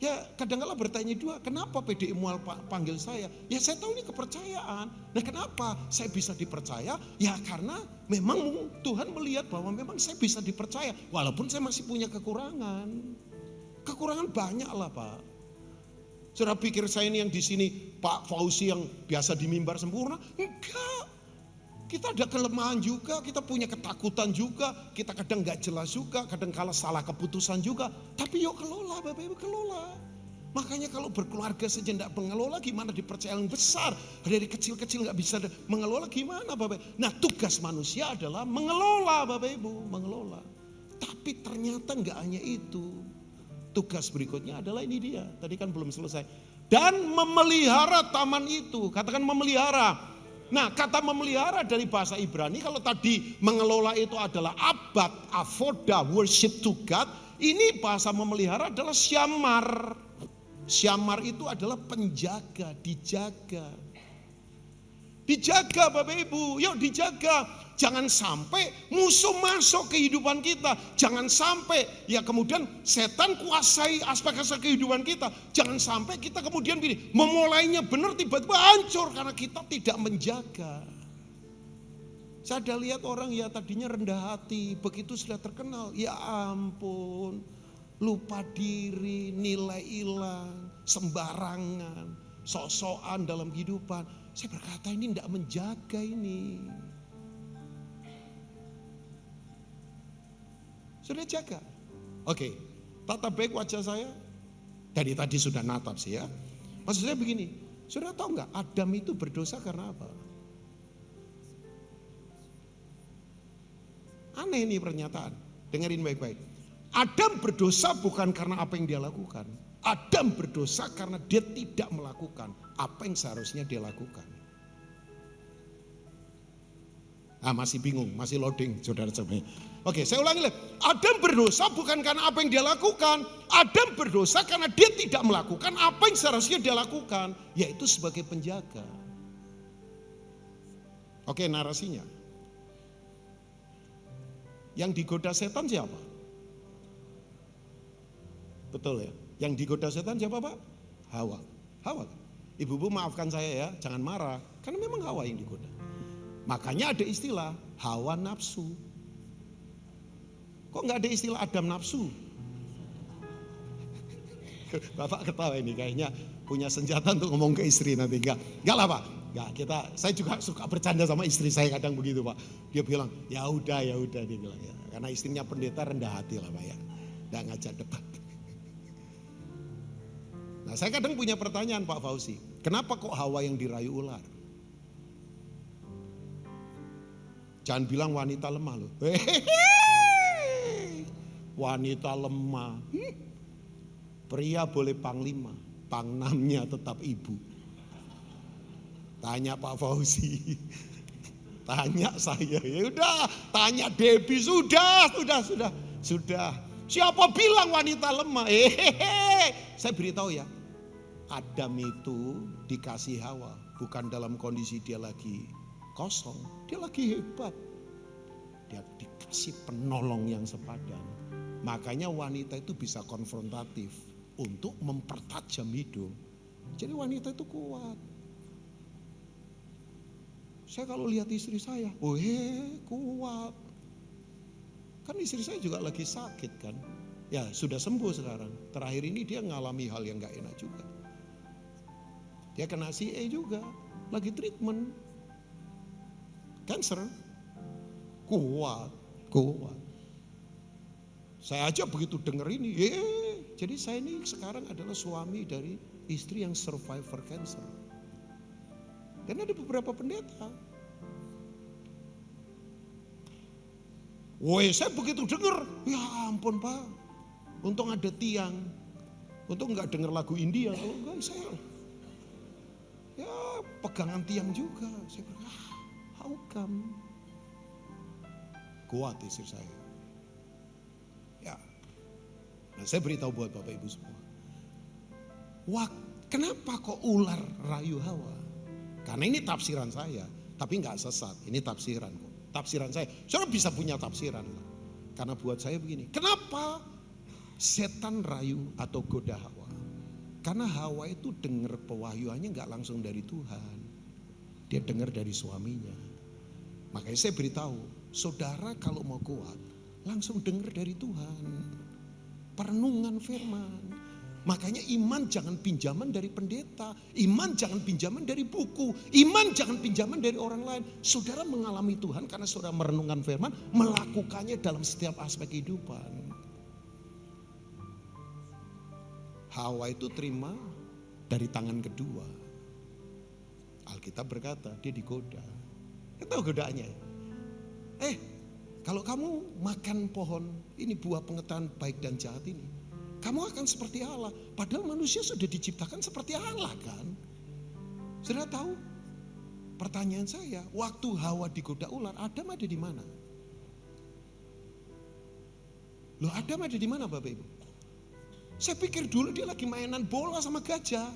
Ya kadang-kala bertanya dua, kenapa PDI Mual panggil saya? Ya saya tahu ini kepercayaan. Nah kenapa saya bisa dipercaya? Ya karena memang Tuhan melihat bahwa memang saya bisa dipercaya. Walaupun saya masih punya kekurangan. Kekurangan banyak lah Pak. Saudara pikir saya ini yang di sini Pak Fauzi yang biasa di mimbar sempurna? Enggak. Kita ada kelemahan juga, kita punya ketakutan juga, kita kadang gak jelas juga, kadang kala salah keputusan juga. Tapi yuk kelola Bapak Ibu, kelola. Makanya kalau berkeluarga saja gak mengelola gimana dipercaya yang besar. Dari kecil-kecil gak bisa mengelola gimana Bapak Ibu. Nah tugas manusia adalah mengelola Bapak Ibu, mengelola. Tapi ternyata gak hanya itu. Tugas berikutnya adalah ini dia, tadi kan belum selesai. Dan memelihara taman itu, katakan memelihara. Nah kata memelihara dari bahasa Ibrani, kalau tadi mengelola itu adalah abad, avoda, worship to God. Ini bahasa memelihara adalah syamar. Syamar itu adalah penjaga, dijaga. Dijaga Bapak Ibu, yuk dijaga. Jangan sampai musuh masuk kehidupan kita. Jangan sampai ya kemudian setan kuasai aspek-aspek kehidupan kita. Jangan sampai kita kemudian memulainya benar tiba-tiba hancur karena kita tidak menjaga. Saya ada lihat orang ya tadinya rendah hati, begitu sudah terkenal, ya ampun, lupa diri, nilai hilang, sembarangan, sok-sokan dalam kehidupan. Saya berkata ini tidak menjaga ini. Sudah jaga. Oke, tata baik wajah saya. Dari tadi sudah natap sih ya. Maksud saya begini, sudah tahu nggak Adam itu berdosa karena apa? Aneh nih pernyataan. Dengerin baik-baik. Adam berdosa bukan karena apa yang dia lakukan. Adam berdosa karena dia tidak melakukan apa yang seharusnya dia lakukan. Masih bingung, masih loading saudara-saudara. Oke, saya ulangi lagi. Adam berdosa bukan karena apa yang dia lakukan. Adam berdosa karena dia tidak melakukan apa yang seharusnya dia lakukan, yaitu sebagai penjaga. Oke, narasinya. Yang digoda setan siapa? Betul ya? Yang digoda setan siapa, Pak? Hawa. Hawa. Ibu-ibu maafkan saya ya, jangan marah. Karena memang Hawa yang digoda. Makanya ada istilah hawa nafsu. Kok nggak ada istilah Adam nafsu? Bapak ketawa ini kayaknya punya senjata untuk ngomong ke istri nanti. Enggak lah Pak. Enggak, saya juga suka bercanda sama istri saya kadang begitu Pak. Dia bilang, ya udah dia bilang ya. Karena istrinya pendeta rendah hati lah Pak ya. Enggak ngajak debat. Nah, saya kadang punya pertanyaan Pak Fauzi. Kenapa kok Hawa yang dirayu ular? Jangan bilang wanita lemah loh. Wanita lemah. Pria boleh panglima, pangnamnya tetap ibu. Tanya Pak Fauzi. Tanya saya. Ya udah, tanya Debbie sudah. Siapa bilang wanita lemah? Saya beritahu ya. Adam itu dikasih Hawa, bukan dalam kondisi dia lagi kosong, dia lagi hebat. Dia dikasih penolong yang sepadan. Makanya wanita itu bisa konfrontatif untuk mempertajam hidup. Jadi wanita itu kuat. Saya kalau lihat istri saya, kuat. Kan istri saya juga lagi sakit kan. Ya sudah sembuh sekarang. Terakhir ini dia ngalami hal yang gak enak juga. Dia kena CA juga, lagi treatment. Cancer. Kuat. Saya aja begitu denger ini, jadi saya ini sekarang adalah suami dari istri yang survivor cancer. Dan ada beberapa pendeta. Saya begitu denger, ya ampun Pak, untung ada tiang, untung nggak denger lagu India, kalau enggak saya, ya pegangan tiang juga. Saya bilang, how come? Kuat istri saya. Ya, nah saya beritahu buat Bapak Ibu semua. Kenapa kok ular rayu Hawa? Karena ini tafsiran saya, tapi nggak sesat. Ini tafsiran kok. Tafsiran saya. Saudara bisa punya tafsiran. Karena buat saya begini. Kenapa setan rayu atau goda Hawa? Karena Hawa itu dengar pewahyuannya nggak langsung dari Tuhan. Dia dengar dari suaminya. Makanya saya beritahu, saudara kalau mau kuat, langsung dengar dari Tuhan. Perenungan firman. Makanya iman jangan pinjaman dari pendeta. Iman jangan pinjaman dari buku. Iman jangan pinjaman dari orang lain. Saudara mengalami Tuhan karena saudara merenungkan firman. Melakukannya dalam setiap aspek kehidupan. Hawa itu terima dari tangan kedua. Alkitab berkata dia digoda. Kita tahu godaannya. Kalau kamu makan pohon ini buah pengetahuan baik dan jahat ini, kamu akan seperti Allah. Padahal manusia sudah diciptakan seperti Allah kan. Sudah tahu? Pertanyaan saya, waktu Hawa digoda ular, Adam ada di mana? Loh, Adam ada di mana Bapak Ibu? Saya pikir dulu dia lagi mainan bola sama gajah.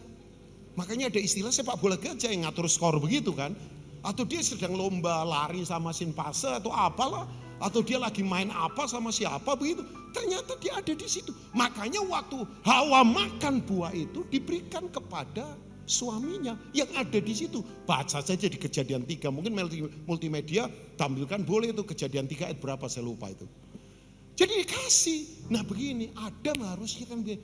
Makanya ada istilah sepak bola gajah yang ngatur skor begitu kan. Atau dia sedang lomba lari sama simpase atau apalah. Atau dia lagi main apa sama siapa begitu. Ternyata dia ada di situ. Makanya waktu Hawa makan buah itu diberikan kepada suaminya yang ada di situ. Baca saja di Kejadian 3. Mungkin multimedia tampilkan boleh itu Kejadian 3 ayat berapa saya lupa itu. Jadi dikasih. Nah begini, Adam harusnya kan begini,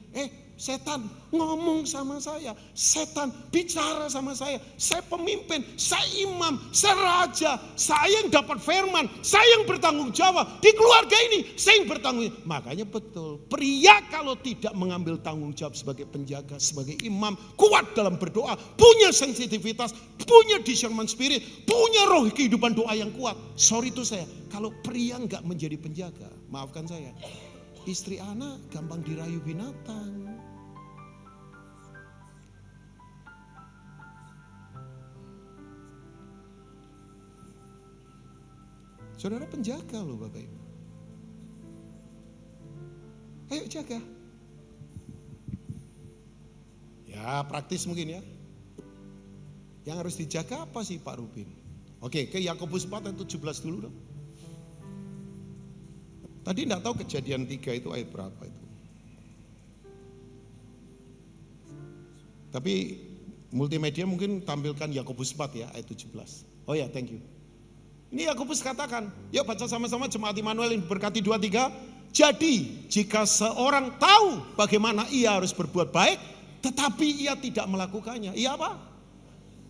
setan ngomong sama saya, setan bicara sama saya pemimpin, saya imam, saya raja, saya yang dapat firman, saya yang bertanggung jawab, di keluarga ini saya yang bertanggung jawab. Makanya betul, pria kalau tidak mengambil tanggung jawab sebagai penjaga, sebagai imam, kuat dalam berdoa, punya sensitivitas, punya discernment spirit, punya roh kehidupan doa yang kuat. Sorry itu saya, kalau pria nggak menjadi penjaga, maafkan saya, istri anak gampang dirayu binatang. Saudara penjaga loh Bapak Ibu. Ayo jaga. Ya praktis mungkin ya. Yang harus dijaga apa sih Pak Rubin? Oke, ke Yakobus 4 ayat 17 dulu dong. Tadi enggak tahu Kejadian 3 itu ayat berapa itu. Tapi multimedia mungkin tampilkan Yakobus 4 ya ayat 17. Oh ya, thank you. Ini Yakobus katakan, yuk baca sama-sama jemaat Immanuel yang berkati 2-3. Jadi jika seorang tahu bagaimana ia harus berbuat baik, tetapi ia tidak melakukannya, ia apa?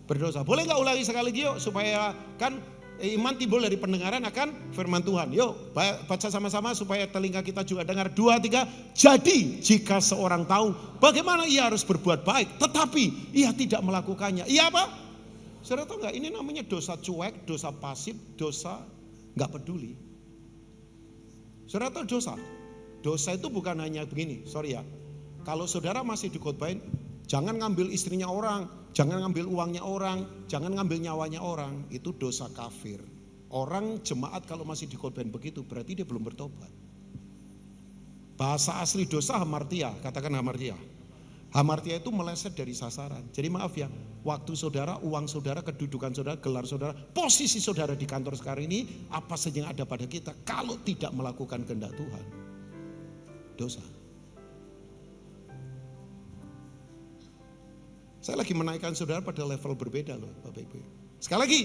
Berdosa. Boleh gak ulangi sekali lagi yuk, supaya kan iman timbul dari pendengaran akan firman Tuhan. Yuk baca sama-sama supaya telinga kita juga dengar. 2-3. Jadi jika seorang tahu bagaimana ia harus berbuat baik, tetapi ia tidak melakukannya, ia apa? Saudara tahu nggak, ini namanya dosa cuek, dosa pasif, dosa nggak peduli. Saudara tahu dosa itu bukan hanya begini, sorry ya. Kalau saudara masih dikhotbahin, jangan ngambil istrinya orang, jangan ngambil uangnya orang, jangan ngambil nyawanya orang, itu dosa kafir. Orang jemaat kalau masih dikhotbahin begitu, berarti dia belum bertobat. Bahasa asli dosa hamartia, katakan hamartia. Hamartia itu meleset dari sasaran. Jadi maaf ya, waktu saudara, uang saudara, kedudukan saudara, gelar saudara, posisi saudara di kantor sekarang ini, apa saja yang ada pada kita, kalau tidak melakukan kehendak Tuhan, dosa. Saya lagi menaikkan saudara pada level berbeda loh Bapak Ibu. Sekali lagi,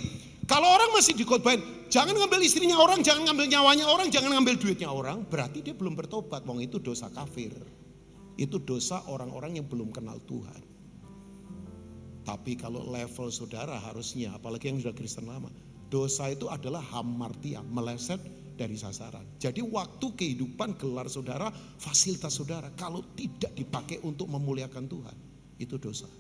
kalau orang masih dikhotbahin, jangan ngambil istrinya orang, jangan ngambil nyawanya orang, jangan ngambil duitnya orang, berarti dia belum bertobat. Wong itu dosa kafir. Itu dosa orang-orang yang belum kenal Tuhan. Tapi kalau level saudara harusnya, apalagi yang sudah Kristen lama, dosa itu adalah hamartia, meleset dari sasaran. Jadi waktu kehidupan, gelar saudara, fasilitas saudara, kalau tidak dipakai untuk memuliakan Tuhan, itu dosa.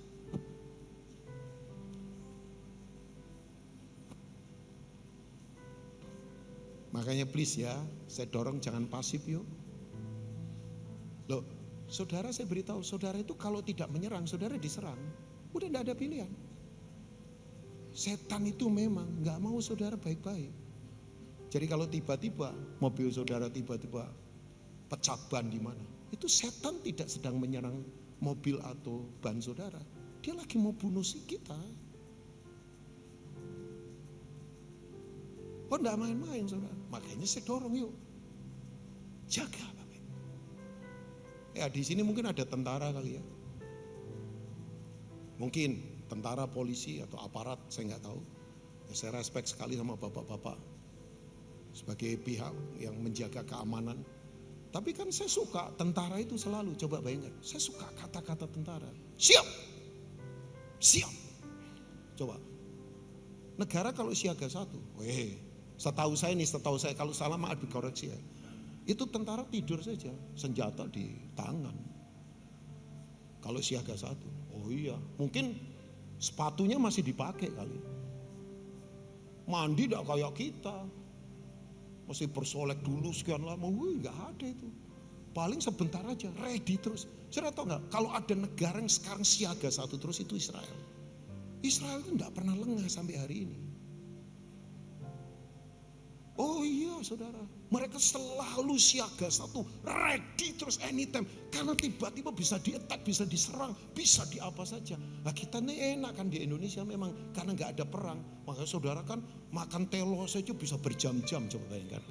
Makanya please ya, saya dorong jangan pasif yuk. Loh, saudara saya beritahu, saudara itu kalau tidak menyerang, saudara diserang. Udah tidak ada pilihan. Setan itu memang gak mau saudara baik-baik. Jadi kalau tiba-tiba mobil saudara tiba-tiba pecah ban di mana, itu setan tidak sedang menyerang mobil atau ban saudara. Dia lagi mau bunuh si kita. Oh enggak main-main saudara. Makanya saya dorong yuk. Jaga. Ya di sini mungkin ada tentara kali ya. Mungkin tentara, polisi atau aparat, saya nggak tahu. Ya, saya respect sekali sama bapak-bapak sebagai pihak yang menjaga keamanan. Tapi kan saya suka tentara itu selalu, coba bayangkan, saya suka kata-kata tentara. Siap, siap. Coba, negara kalau siaga satu, setahu saya kalau salah maaf dikoreksi ya. Itu tentara tidur saja, senjata di tangan. Kalau siaga satu, oh iya, mungkin sepatunya masih dipakai kali. Mandi tidak kayak kita, masih bersolek dulu sekian lama, nggak ada itu. Paling sebentar aja, ready terus. Saya tahu nggak? Kalau ada negara yang sekarang siaga satu terus itu Israel. Israel itu nggak pernah lengah sampai hari ini. Oh iya saudara, mereka selalu siaga satu, ready terus anytime. Karena tiba-tiba bisa di-attack, bisa diserang, bisa di apa saja. Nah kita ini enak kan di Indonesia memang, karena gak ada perang. Makanya saudara kan makan telo saja bisa berjam-jam, coba bayangkan.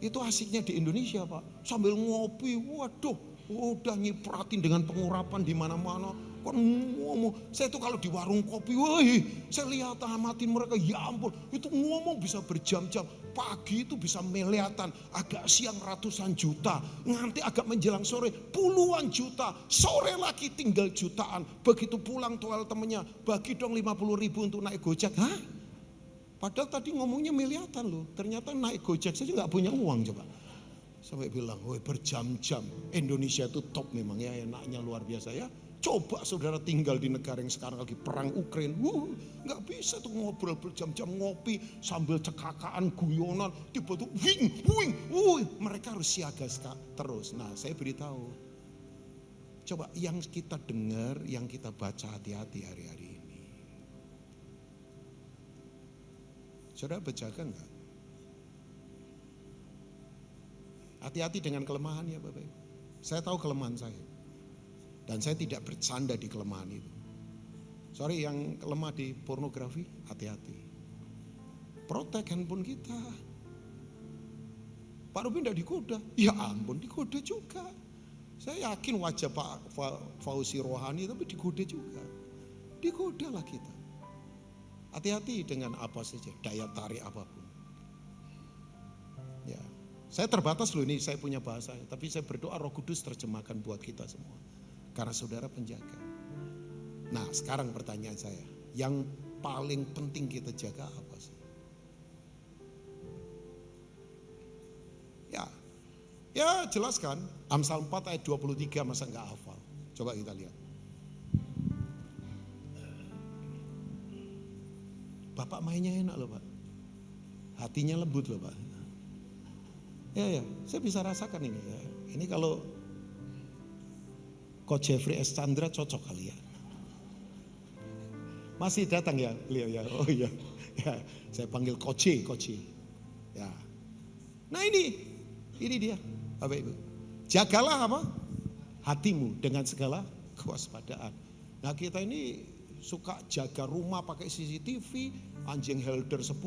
Itu asiknya di Indonesia Pak, sambil ngopi, waduh, udah nyipratin dengan pengurapan di mana-mana. depan ngomong. Saya tuh kalau di warung kopi, woi, saya lihat amatin mereka, ya ampun, itu ngomong bisa berjam-jam. Pagi itu bisa miliatan, agak siang ratusan juta, nanti agak menjelang sore puluhan juta, sore lagi tinggal jutaan. Begitu pulang toel temennya, bagi dong 50.000 untuk naik Gojek. Hah? Padahal tadi ngomongnya miliatan loh, ternyata naik Gojek saja gak punya uang coba. Sampai bilang, woi berjam-jam, Indonesia itu top memang ya, enaknya luar biasa ya. Coba saudara tinggal di negara yang sekarang lagi perang Ukraina, nggak bisa tuh ngobrol berjam-jam ngopi sambil cekakaan guyonan, tiba-tiba wing, mereka harus siaga terus. Nah saya beritahu, coba yang kita dengar, yang kita baca hati-hati hari-hari ini. Saudara berjaga enggak? Hati-hati dengan kelemahan ya Bapak Ibu. Saya tahu kelemahan saya. Dan saya tidak bersandar di kelemahan itu. Sorry yang lemah di pornografi, hati-hati. Protek handphone kita. Pak Ruben tidak digoda. Ya ampun digoda juga. Saya yakin wajah Pak Fauzi Rohani tapi digoda juga. Digodalah kita. Hati-hati dengan apa saja, daya tarik apapun. Ya, saya terbatas loh ini, saya punya bahasa. Tapi saya berdoa Roh Kudus terjemahkan buat kita semua. Karena saudara penjaga. Nah sekarang pertanyaan saya, yang paling penting kita jaga apa sih? Ya jelaskan, Amsal 4 ayat 23 masa enggak hafal? Coba kita lihat. Bapak mainnya enak loh Pak. Hatinya lembut loh Pak. Ya, saya bisa rasakan ini ya. Ini kalau Coach Jeffrey S. Chandra cocok kali ya. Masih datang ya beliau ya. Oh iya. Ya, saya panggil Coach. Ya. Nah ini dia Bapak Ibu. Jagalah apa? Hatimu dengan segala kewaspadaan. Nah kita ini suka jaga rumah pakai CCTV, anjing helder 10,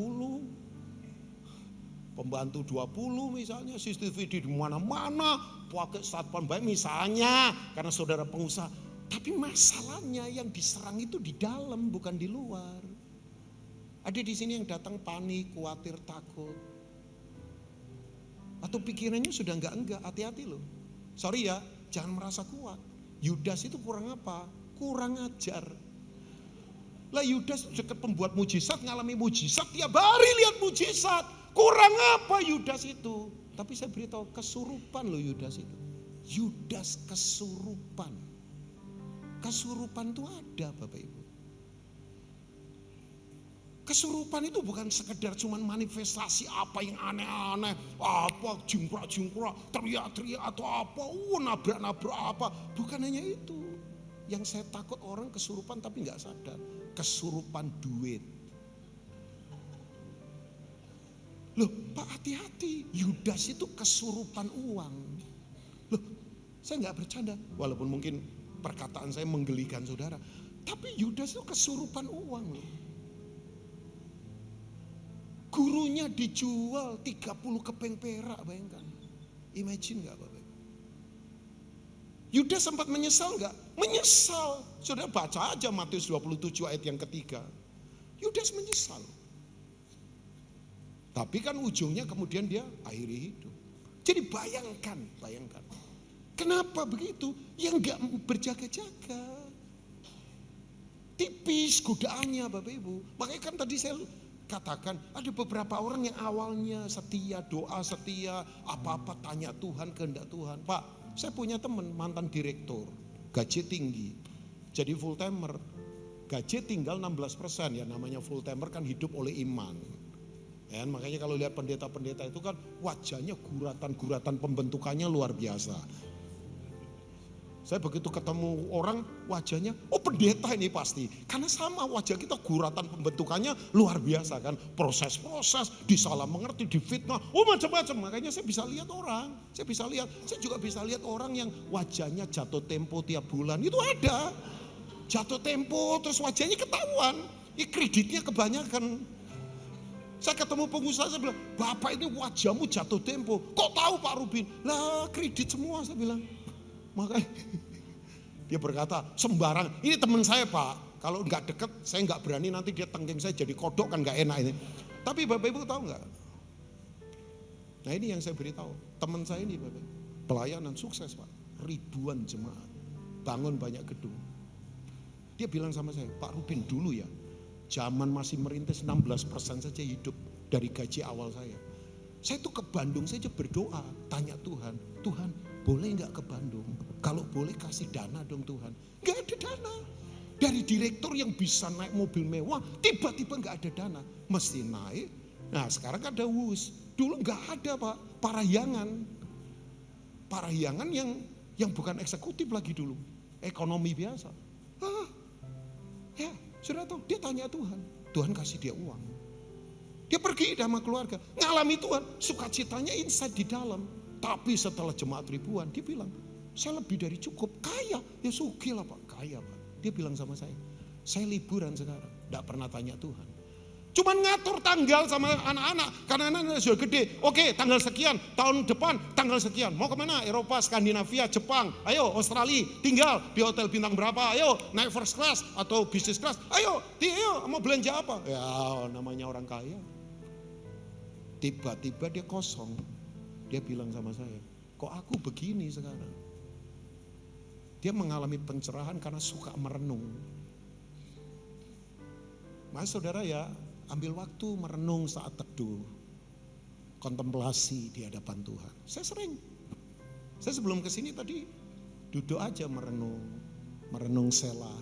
pembantu 20 misalnya, CCTV di mana-mana, pakai satpam baik misalnya karena saudara pengusaha. Tapi masalahnya yang diserang itu di dalam bukan di luar. Ada di sini yang datang panik, khawatir, takut. Atau pikirannya sudah enggak, hati-hati loh. Sorry ya, jangan merasa kuat. Yudas itu kurang apa? Kurang ajar. Lah Yudas dekat pembuat mujizat, ngalami mujizat, tiap hari lihat mujizat. Kurang apa Yudas itu? Tapi saya beritahu kesurupan loh Yudas itu. Yudas kesurupan. Kesurupan itu ada Bapak Ibu. Kesurupan itu bukan sekedar cuman manifestasi apa yang aneh-aneh, apa jingkrak-jingkrak, teriak-teriak atau apa, nabrak-nabrak apa. Bukan hanya itu. Yang saya takut orang kesurupan tapi nggak sadar. Kesurupan duit. Loh Pak hati-hati, Yudas itu kesurupan uang. Loh saya nggak bercanda, walaupun mungkin perkataan saya menggelikan saudara. Tapi Yudas itu kesurupan uang loh. Gurunya dijual 30 keping perak, bayangkan. Imagine gak Bapak? Yudas sempat menyesal gak? Menyesal. Saudara baca aja Matius 27 ayat yang ketiga. Yudas menyesal. Tapi kan ujungnya kemudian dia akhiri hidup. Jadi bayangkan. Kenapa begitu? Yang gak berjaga-jaga. Tipis godaannya Bapak Ibu. Makanya kan tadi saya katakan ada beberapa orang yang awalnya setia, doa setia, apa-apa tanya Tuhan, kehendak Tuhan. Pak, saya punya teman mantan direktur, gaji tinggi, jadi full timer, gaji tinggal 16%, ya namanya full timer kan hidup oleh iman. Ya, makanya kalau lihat pendeta-pendeta itu kan wajahnya guratan-guratan pembentukannya luar biasa. Saya begitu ketemu orang wajahnya, oh pendeta ini pasti. Karena sama wajah kita guratan pembentukannya luar biasa kan. Proses-proses, disalah mengerti, difitnah, oh macam-macam. Makanya saya bisa lihat orang, saya juga bisa lihat orang yang wajahnya jatuh tempo tiap bulan. Itu ada, jatuh tempo terus wajahnya ketahuan. Kreditnya kebanyakan. Saya ketemu pengusaha, saya bilang, Bapak ini wajahmu jatuh tempo. Kok tahu Pak Rubin? Lah kredit semua saya bilang. Makanya Dia berkata, sembarang, ini teman saya Pak, kalau nggak deket saya nggak berani, nanti dia tengking saya jadi kodok kan nggak enak ini. Tapi Bapak Ibu tahu nggak? Nah ini yang saya beritahu, teman saya ini Bapak, pelayanan sukses Pak, ribuan jemaat, bangun banyak gedung. Dia bilang sama saya, Pak Rubin dulu ya, zaman masih merintis 16% saja hidup dari gaji awal saya. Saya tuh ke Bandung saja berdoa, tanya Tuhan, Tuhan boleh nggak ke Bandung? Kalau boleh kasih dana dong Tuhan. Nggak ada dana. Dari direktur yang bisa naik mobil mewah, tiba-tiba nggak ada dana. Mesti naik. Nah sekarang ada WUS. Dulu nggak ada Pak, parahyangan. Parahyangan yang bukan eksekutif lagi dulu. Ekonomi biasa. Ya, sudah tahu, dia tanya Tuhan. Tuhan kasih dia uang. Dia pergi sama keluarga, ngalami Tuhan, sukacitanya inside di dalam. Tapi setelah jemaat ribuan, dia bilang, saya lebih dari cukup, kaya. Ya sugih lah Pak, kaya Pak. Dia bilang sama saya liburan sekarang, gak pernah tanya Tuhan. Cuman ngatur tanggal sama anak-anak, karena anak-anak sudah gede. Oke, tanggal sekian, tahun depan tanggal sekian. Mau kemana? Eropa, Skandinavia, Jepang, ayo Australia, tinggal di hotel bintang berapa, ayo naik first class atau business class. Ayo mau belanja apa? Ya namanya orang kaya. Tiba-tiba dia kosong. Dia bilang sama saya, kok aku begini sekarang? Dia mengalami pencerahan karena suka merenung. Mas saudara ya, ambil waktu merenung saat teduh. Kontemplasi di hadapan Tuhan. Saya sebelum kesini tadi duduk aja merenung selah.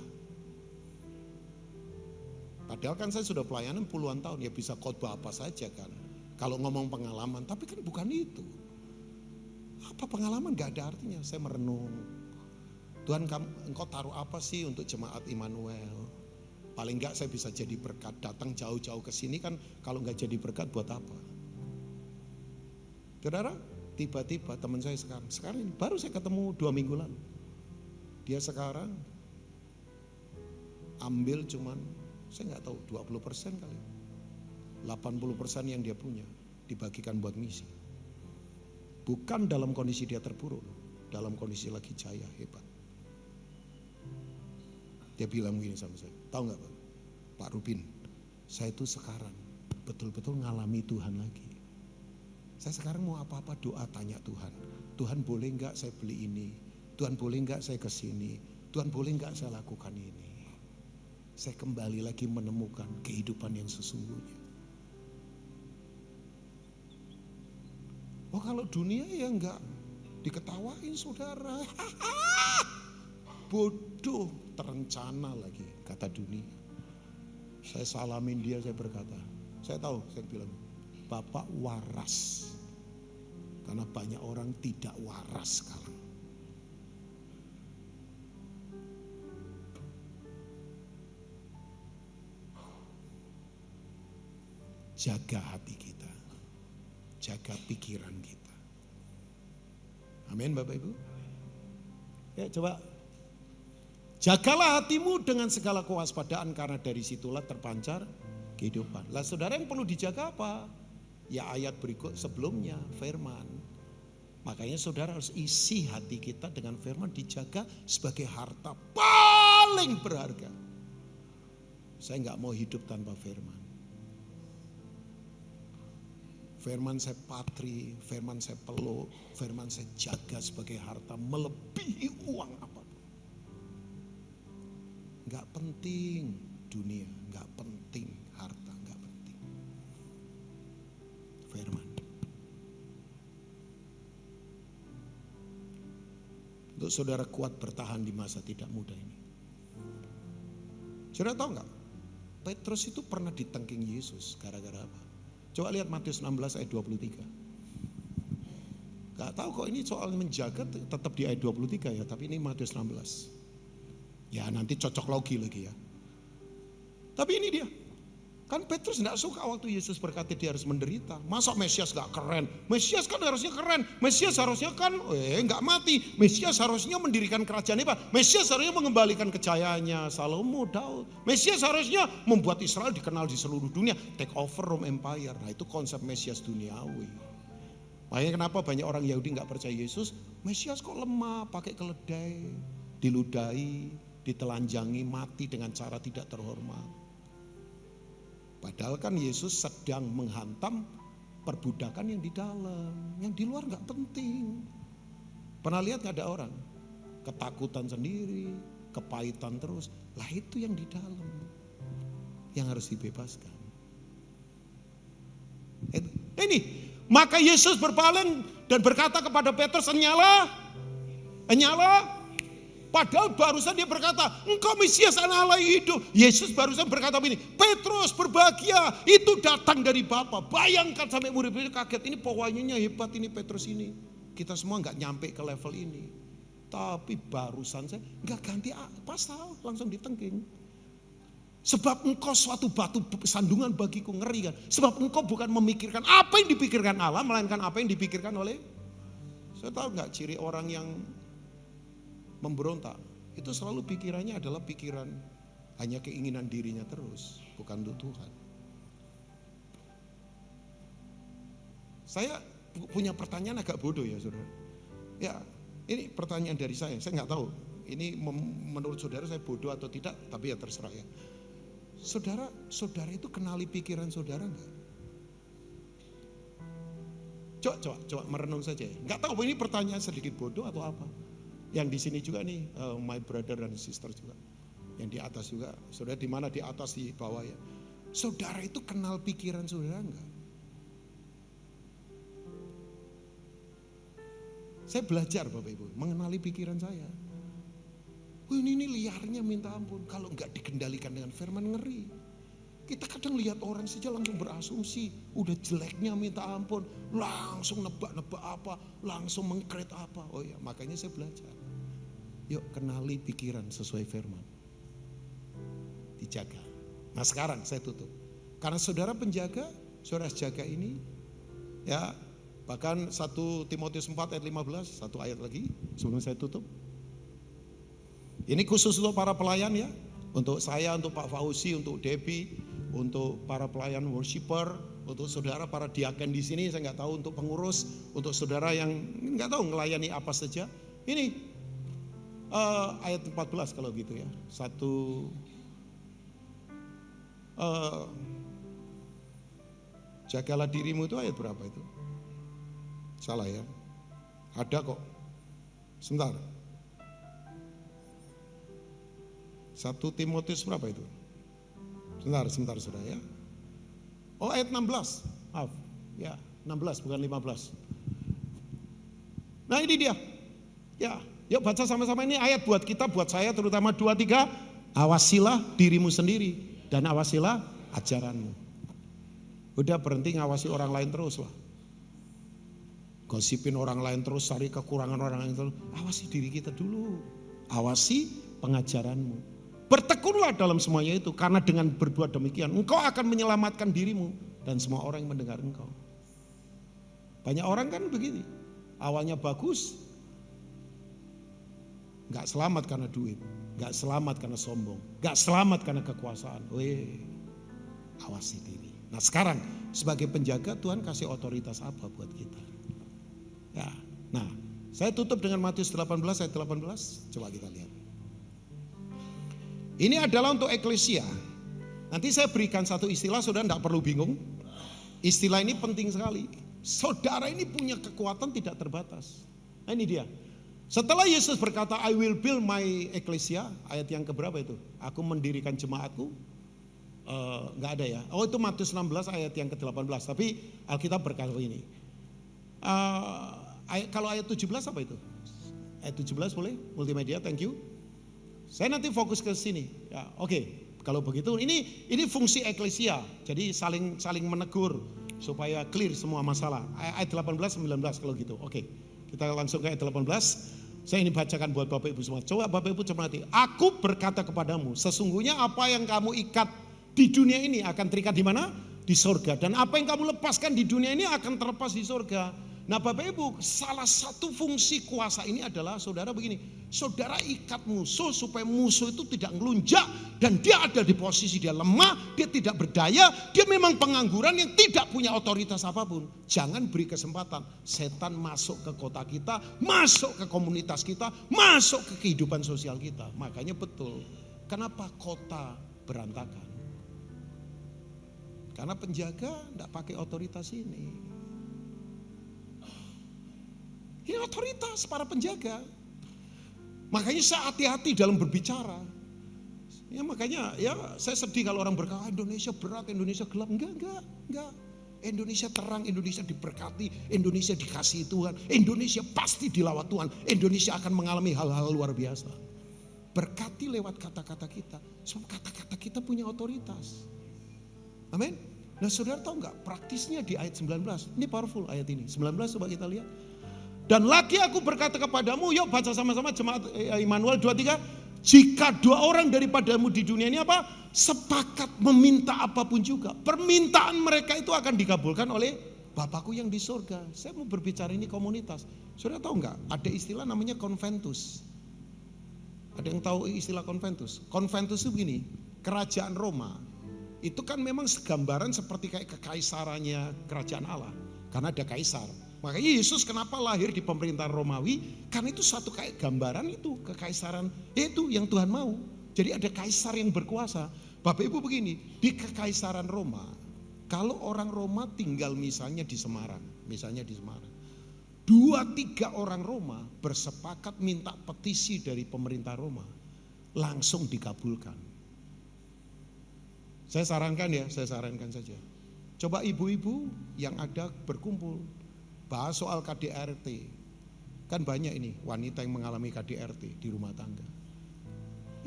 Padahal kan saya sudah pelayanan puluhan tahun, ya bisa khotbah apa saja kan. Kalau ngomong pengalaman, tapi kan bukan itu. Apa pengalaman gak ada artinya, saya merenung. Tuhan engkau taruh apa sih untuk jemaat Immanuel? Paling enggak saya bisa jadi berkat, datang jauh-jauh ke sini kan kalau enggak jadi berkat buat apa? Saudara, tiba-tiba teman saya sekarang ini, baru saya ketemu 2 minggu lalu. Dia sekarang ambil cuman, saya enggak tahu 20% kali. 80% yang dia punya dibagikan buat misi. Bukan dalam kondisi dia terpuruk, dalam kondisi lagi jaya, hebat. Dia bilang begini sama saya, tahu nggak Pak Rubin, saya itu sekarang betul-betul ngalami Tuhan lagi. Saya sekarang mau apa-apa doa tanya Tuhan. Tuhan boleh nggak saya beli ini? Tuhan boleh nggak saya kesini? Tuhan boleh nggak saya lakukan ini? Saya kembali lagi menemukan kehidupan yang sesungguhnya. Oh kalau dunia ya enggak diketawain saudara. Bodoh, terencana lagi kata dunia. Saya salamin dia, saya berkata, saya tahu, saya bilang, Bapak waras. Karena banyak orang tidak waras sekarang. Jaga hati kita. Jaga pikiran kita. Amin Bapak Ibu. Ya coba. Jagalah hatimu dengan segala kewaspadaan karena dari situlah terpancar kehidupan. Lah saudara yang perlu dijaga apa? Ya ayat berikut sebelumnya firman. Makanya saudara harus isi hati kita dengan firman, dijaga sebagai harta paling berharga. Saya enggak mau hidup tanpa firman. Firman saya patri, firman saya peluk, firman saya jaga sebagai harta melebihi uang apapun. Gak penting dunia, gak penting harta, gak penting. Firman. Untuk saudara kuat bertahan di masa tidak mudah ini. Saudara tahu gak? Petrus itu pernah ditengking Yesus gara-gara apa? Coba lihat Matius 16 ayat 23. Gak tahu kok ini soal menjaga tetap di ayat 23 ya, tapi ini Matius 16. Ya nanti cocok lagi ya. Tapi ini dia. Kan Petrus gak suka waktu Yesus berkata dia harus menderita. Masa Mesias gak keren? Mesias kan harusnya keren. Mesias harusnya kan gak mati. Mesias harusnya mendirikan kerajaan hebat. Mesias harusnya mengembalikan kejayaannya Salomo, Daud. Mesias harusnya membuat Israel dikenal di seluruh dunia. Take over Rome Empire. Nah itu konsep Mesias duniawi. Makanya kenapa banyak orang Yahudi gak percaya Yesus? Mesias kok lemah, pakai keledai. diludahi, ditelanjangi, mati dengan cara tidak terhormat. Padahal kan Yesus sedang menghantam perbudakan yang di dalam, yang di luar gak penting. Pernah lihat gak ada orang? Ketakutan sendiri, kepahitan terus. Lah itu yang di dalam, yang harus dibebaskan. Ini, maka Yesus berpaling dan berkata kepada Petrus, nyala. Padahal barusan dia berkata, engkau Mesias anak Allah hidup. Yesus barusan berkata begini, Petrus berbahagia, itu datang dari Bapa. Bayangkan sampai murid-murid kaget, ini pokoknya hebat ini Petrus ini. Kita semua gak nyampe ke level ini. Tapi barusan saya gak ganti pasal, langsung ditengking. Sebab engkau suatu batu sandungan bagiku, ngeri kan. Sebab engkau bukan memikirkan apa yang dipikirkan Allah, melainkan apa yang dipikirkan oleh. Saya tahu gak ciri orang yang memberontak, itu selalu pikirannya adalah pikiran hanya keinginan dirinya terus, bukan untuk Tuhan. Saya punya pertanyaan agak bodoh ya saudara. Ya ini pertanyaan dari saya nggak tahu. Ini menurut saudara saya bodoh atau tidak, tapi ya terserah ya. Saudara itu kenali pikiran saudara nggak? Coba merenung saja ya. Nggak tahu ini pertanyaan sedikit bodoh atau apa. Yang di sini juga nih, my brother dan sister juga. Yang di atas juga, saudara di mana di atas di bawah ya. Saudara itu kenal pikiran saudara enggak? Saya belajar Bapak Ibu, mengenali pikiran saya. Ini liarnya minta ampun, kalau enggak dikendalikan dengan firman ngeri. Kita kadang lihat orang saja langsung berasumsi, udah jeleknya minta ampun, langsung nebak-nebak apa, langsung mengkret apa. Oh ya, makanya saya belajar. Yuk kenali pikiran sesuai firman. Dijaga. Nah sekarang saya tutup. Karena saudara penjaga, saudara jaga ini, ya bahkan 1 Timotius 4 ayat 15, satu ayat lagi sebelum saya tutup. Ini khusus untuk para pelayan ya, untuk saya, untuk Pak Fauzi, untuk Debbie, untuk para pelayan worshiper, untuk saudara para diaken di sini, saya nggak tahu untuk pengurus, untuk saudara yang nggak tahu ngelayani apa saja. Ini ayat 14 kalau gitu ya. Jagalah dirimu itu ayat berapa itu? Salah ya. Ada kok. Sebentar. 1 Timotius berapa itu? Sebentar saudara ya. Oh ayat 16, maaf. Ya 16 bukan 15. Nah ini dia. Ya, yuk baca sama-sama ini ayat buat kita, buat saya terutama 2, 3. Awasilah dirimu sendiri dan awasilah ajaranmu. Udah berhenti ngawasi orang lain terus lah. Gosipin orang lain terus, cari kekurangan orang lain terus. Awasi diri kita dulu. Awasi pengajaranmu. Bertekunlah dalam semuanya itu, karena dengan berbuat demikian engkau akan menyelamatkan dirimu dan semua orang yang mendengar engkau. Banyak orang kan begini, awalnya bagus, gak selamat karena duit, gak selamat karena sombong, gak selamat karena kekuasaan. Awasi diri. Nah sekarang sebagai penjaga Tuhan kasih otoritas apa buat kita? Ya, nah saya tutup dengan Matius 18 ayat 18, coba kita lihat. Ini adalah untuk eklesia. Nanti saya berikan satu istilah, saudara tidak perlu bingung. Istilah ini penting sekali. Saudara ini punya kekuatan tidak terbatas. Nah ini dia. Setelah Yesus berkata, I will build my ecclesia, ayat yang keberapa itu? Aku mendirikan jemaatku. Nggak ada ya. Oh itu Matius 16 ayat yang ke-18. Tapi Alkitab berkata ini. Kalau ayat 17 apa itu? Ayat 17 boleh? Multimedia, thank you. Saya nanti fokus ke sini. Ya, oke. Kalau begitu, ini fungsi eklesia. Jadi saling menegur supaya clear semua masalah. Ayat 18, 19 kalau gitu. Oke. Kita langsung ke ayat 18. Saya ini bacakan buat Bapak Ibu semua. Coba Bapak Ibu cermati. Aku berkata kepadamu, sesungguhnya apa yang kamu ikat di dunia ini akan terikat di mana? Di sorga. Dan apa yang kamu lepaskan di dunia ini akan terlepas di sorga. Nah Bapak Ibu, salah satu fungsi kuasa ini adalah saudara begini. Saudara ikat musuh supaya musuh itu tidak ngelunjak. Dan dia ada di posisi dia lemah, dia tidak berdaya. Dia memang pengangguran yang tidak punya otoritas apapun. Jangan beri kesempatan setan masuk ke kota kita, masuk ke komunitas kita, masuk ke kehidupan sosial kita. Makanya betul, kenapa kota berantakan? Karena penjaga tidak pakai otoritas ini. Ini otoritas para penjaga. Makanya saya hati-hati dalam berbicara. Ya makanya ya saya sedih kalau orang berkata Indonesia berat, Indonesia gelap. Enggak. Indonesia terang, Indonesia diberkati, Indonesia dikasihi Tuhan. Indonesia pasti dilawat Tuhan. Indonesia akan mengalami hal-hal luar biasa. Berkati lewat kata-kata kita. Sebab kata-kata kita punya otoritas. Amin. Nah saudara tahu enggak praktisnya di ayat 19. Ini powerful ayat ini. 19 coba kita lihat. Dan lagi aku berkata kepadamu, yuk baca sama-sama jemaat Immanuel 23. Jika dua orang daripadamu di dunia ini apa? Sepakat meminta apapun juga. Permintaan mereka itu akan dikabulkan oleh Bapakku yang di surga. Saya mau berbicara ini komunitas. Saudara tahu enggak? Ada istilah namanya konventus. Ada yang tahu istilah konventus? Konventus itu begini, kerajaan Roma. Itu kan memang segambaran seperti kayak kekaisarannya kerajaan Allah. Karena ada kaisar. Makanya Yesus kenapa lahir di pemerintahan Romawi? Karena itu satu kayak gambaran itu kekaisaran itu yang Tuhan mau. Jadi ada kaisar yang berkuasa. Bapak Ibu begini, di kekaisaran Roma, kalau orang Roma tinggal misalnya di Semarang, 2-3 orang Roma bersepakat minta petisi dari pemerintah Roma, langsung dikabulkan. Saya sarankan saja. Coba ibu-ibu yang ada berkumpul. Bahas soal KDRT. Kan banyak ini wanita yang mengalami KDRT di rumah tangga.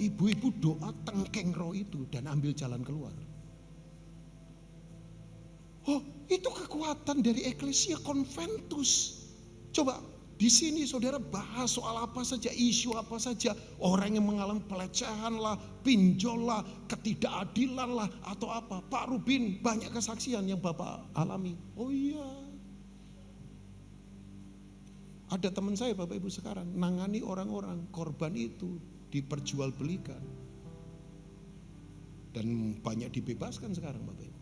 Ibu-ibu doa tengkeng roh itu dan ambil jalan keluar. Oh, itu kekuatan dari eklesia konventus. Coba di sini saudara bahas soal apa saja, isu apa saja. Orang yang mengalami pelecehan lah, pinjol lah, ketidakadilan lah atau apa. Pak Rubin banyak kesaksian yang Bapak alami. Oh iya. Ada teman saya Bapak Ibu sekarang nangani orang-orang korban itu diperjualbelikan. Dan banyak dibebaskan sekarang Bapak Ibu.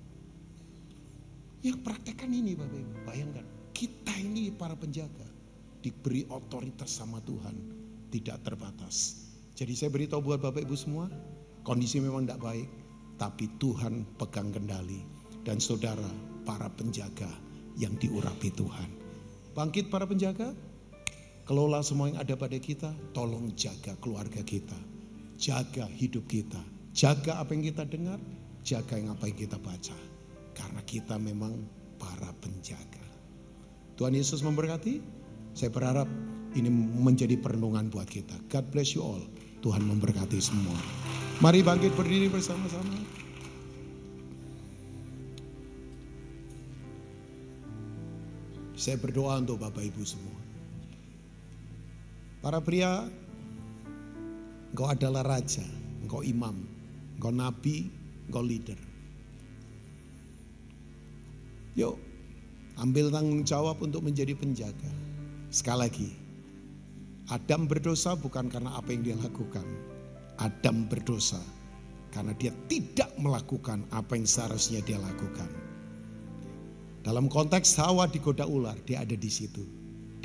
Yang praktekkan ini Bapak Ibu, bayangkan kita ini para penjaga diberi otoritas sama Tuhan, tidak terbatas. Jadi saya beritahu buat Bapak Ibu semua, kondisi memang tidak baik, tapi Tuhan pegang kendali. Dan saudara para penjaga yang diurapi Tuhan. Bangkit para penjaga. Kelola semua yang ada pada kita, tolong jaga keluarga kita, jaga hidup kita, jaga apa yang kita dengar, jaga yang apa yang kita baca. Karena kita memang para penjaga. Tuhan Yesus memberkati, saya berharap ini menjadi perenungan buat kita. God bless you all, Tuhan memberkati semua. Mari bangkit berdiri bersama-sama. Saya berdoa untuk Bapak Ibu semua. Para pria, engkau adalah raja, engkau imam, engkau nabi, engkau leader. Yuk, ambil tanggung jawab untuk menjadi penjaga. Sekali lagi, Adam berdosa bukan karena apa yang dia lakukan. Adam berdosa karena dia tidak melakukan apa yang seharusnya dia lakukan. Dalam konteks Hawa digoda ular, dia ada di situ.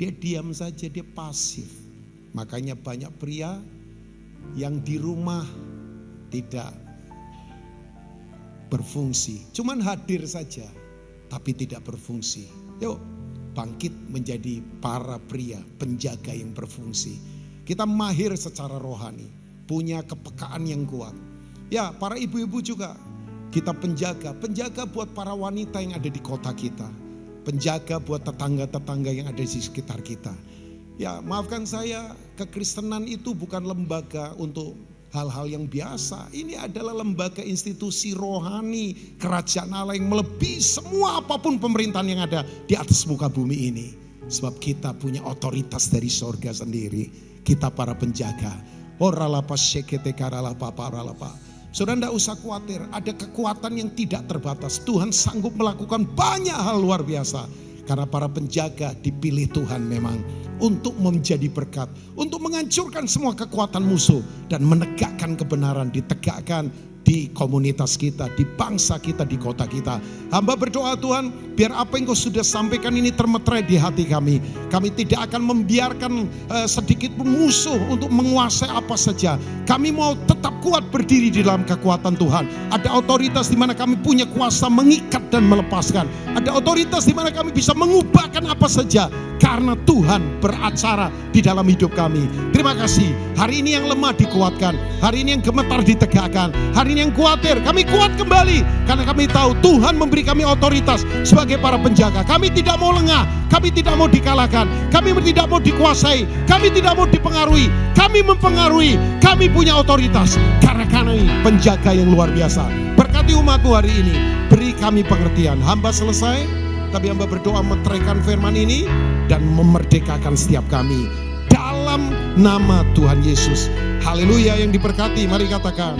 Dia diam saja, dia pasif. Makanya banyak pria yang di rumah tidak berfungsi. Cuman hadir saja tapi tidak berfungsi. Yuk bangkit menjadi para pria penjaga yang berfungsi. Kita mahir secara rohani, punya kepekaan yang kuat. Ya para ibu-ibu juga kita penjaga buat para wanita yang ada di kota kita. Penjaga buat tetangga-tetangga yang ada di sekitar kita. Ya maafkan saya, kekristenan itu bukan lembaga untuk hal-hal yang biasa. Ini adalah lembaga institusi rohani kerajaan Allah yang melebihi semua apapun pemerintahan yang ada di atas muka bumi ini. Sebab kita punya otoritas dari sorga sendiri. Kita para penjaga. Saudara tidak usah khawatir, ada kekuatan yang tidak terbatas. Tuhan sanggup melakukan banyak hal luar biasa. Karena para penjaga dipilih Tuhan memang untuk menjadi berkat, untuk menghancurkan semua kekuatan musuh dan menegakkan kebenaran, ditegakkan di komunitas kita, di bangsa kita, di kota kita. Hamba berdoa Tuhan, biar apa yang Kau sudah sampaikan ini termeterai di hati kami. Kami tidak akan membiarkan sedikit pun musuh untuk menguasai apa saja. Kami mau tetap kuat berdiri di dalam kekuatan Tuhan. Ada otoritas di mana kami punya kuasa mengikat dan melepaskan. Ada otoritas di mana kami bisa mengubahkan apa saja. Karena Tuhan beracara di dalam hidup kami. Terima kasih. Hari ini yang lemah dikuatkan. Hari ini yang gemetar ditegakkan. Hari ini yang khawatir, kami kuat kembali. Karena kami tahu Tuhan memberi kami otoritas sebagai para penjaga. Kami tidak mau lengah. Kami tidak mau dikalahkan. Kami tidak mau dikuasai. Kami tidak mau dipengaruhi. Kami mempengaruhi. Kami punya otoritas. Karena kami penjaga yang luar biasa. Berkati umat-Mu hari ini. Beri kami pengertian. Hamba selesai. Tapi hamba berdoa meteraikan firman ini dan memerdekakan setiap kami dalam nama Tuhan Yesus. Haleluya, yang diberkati. Mari katakan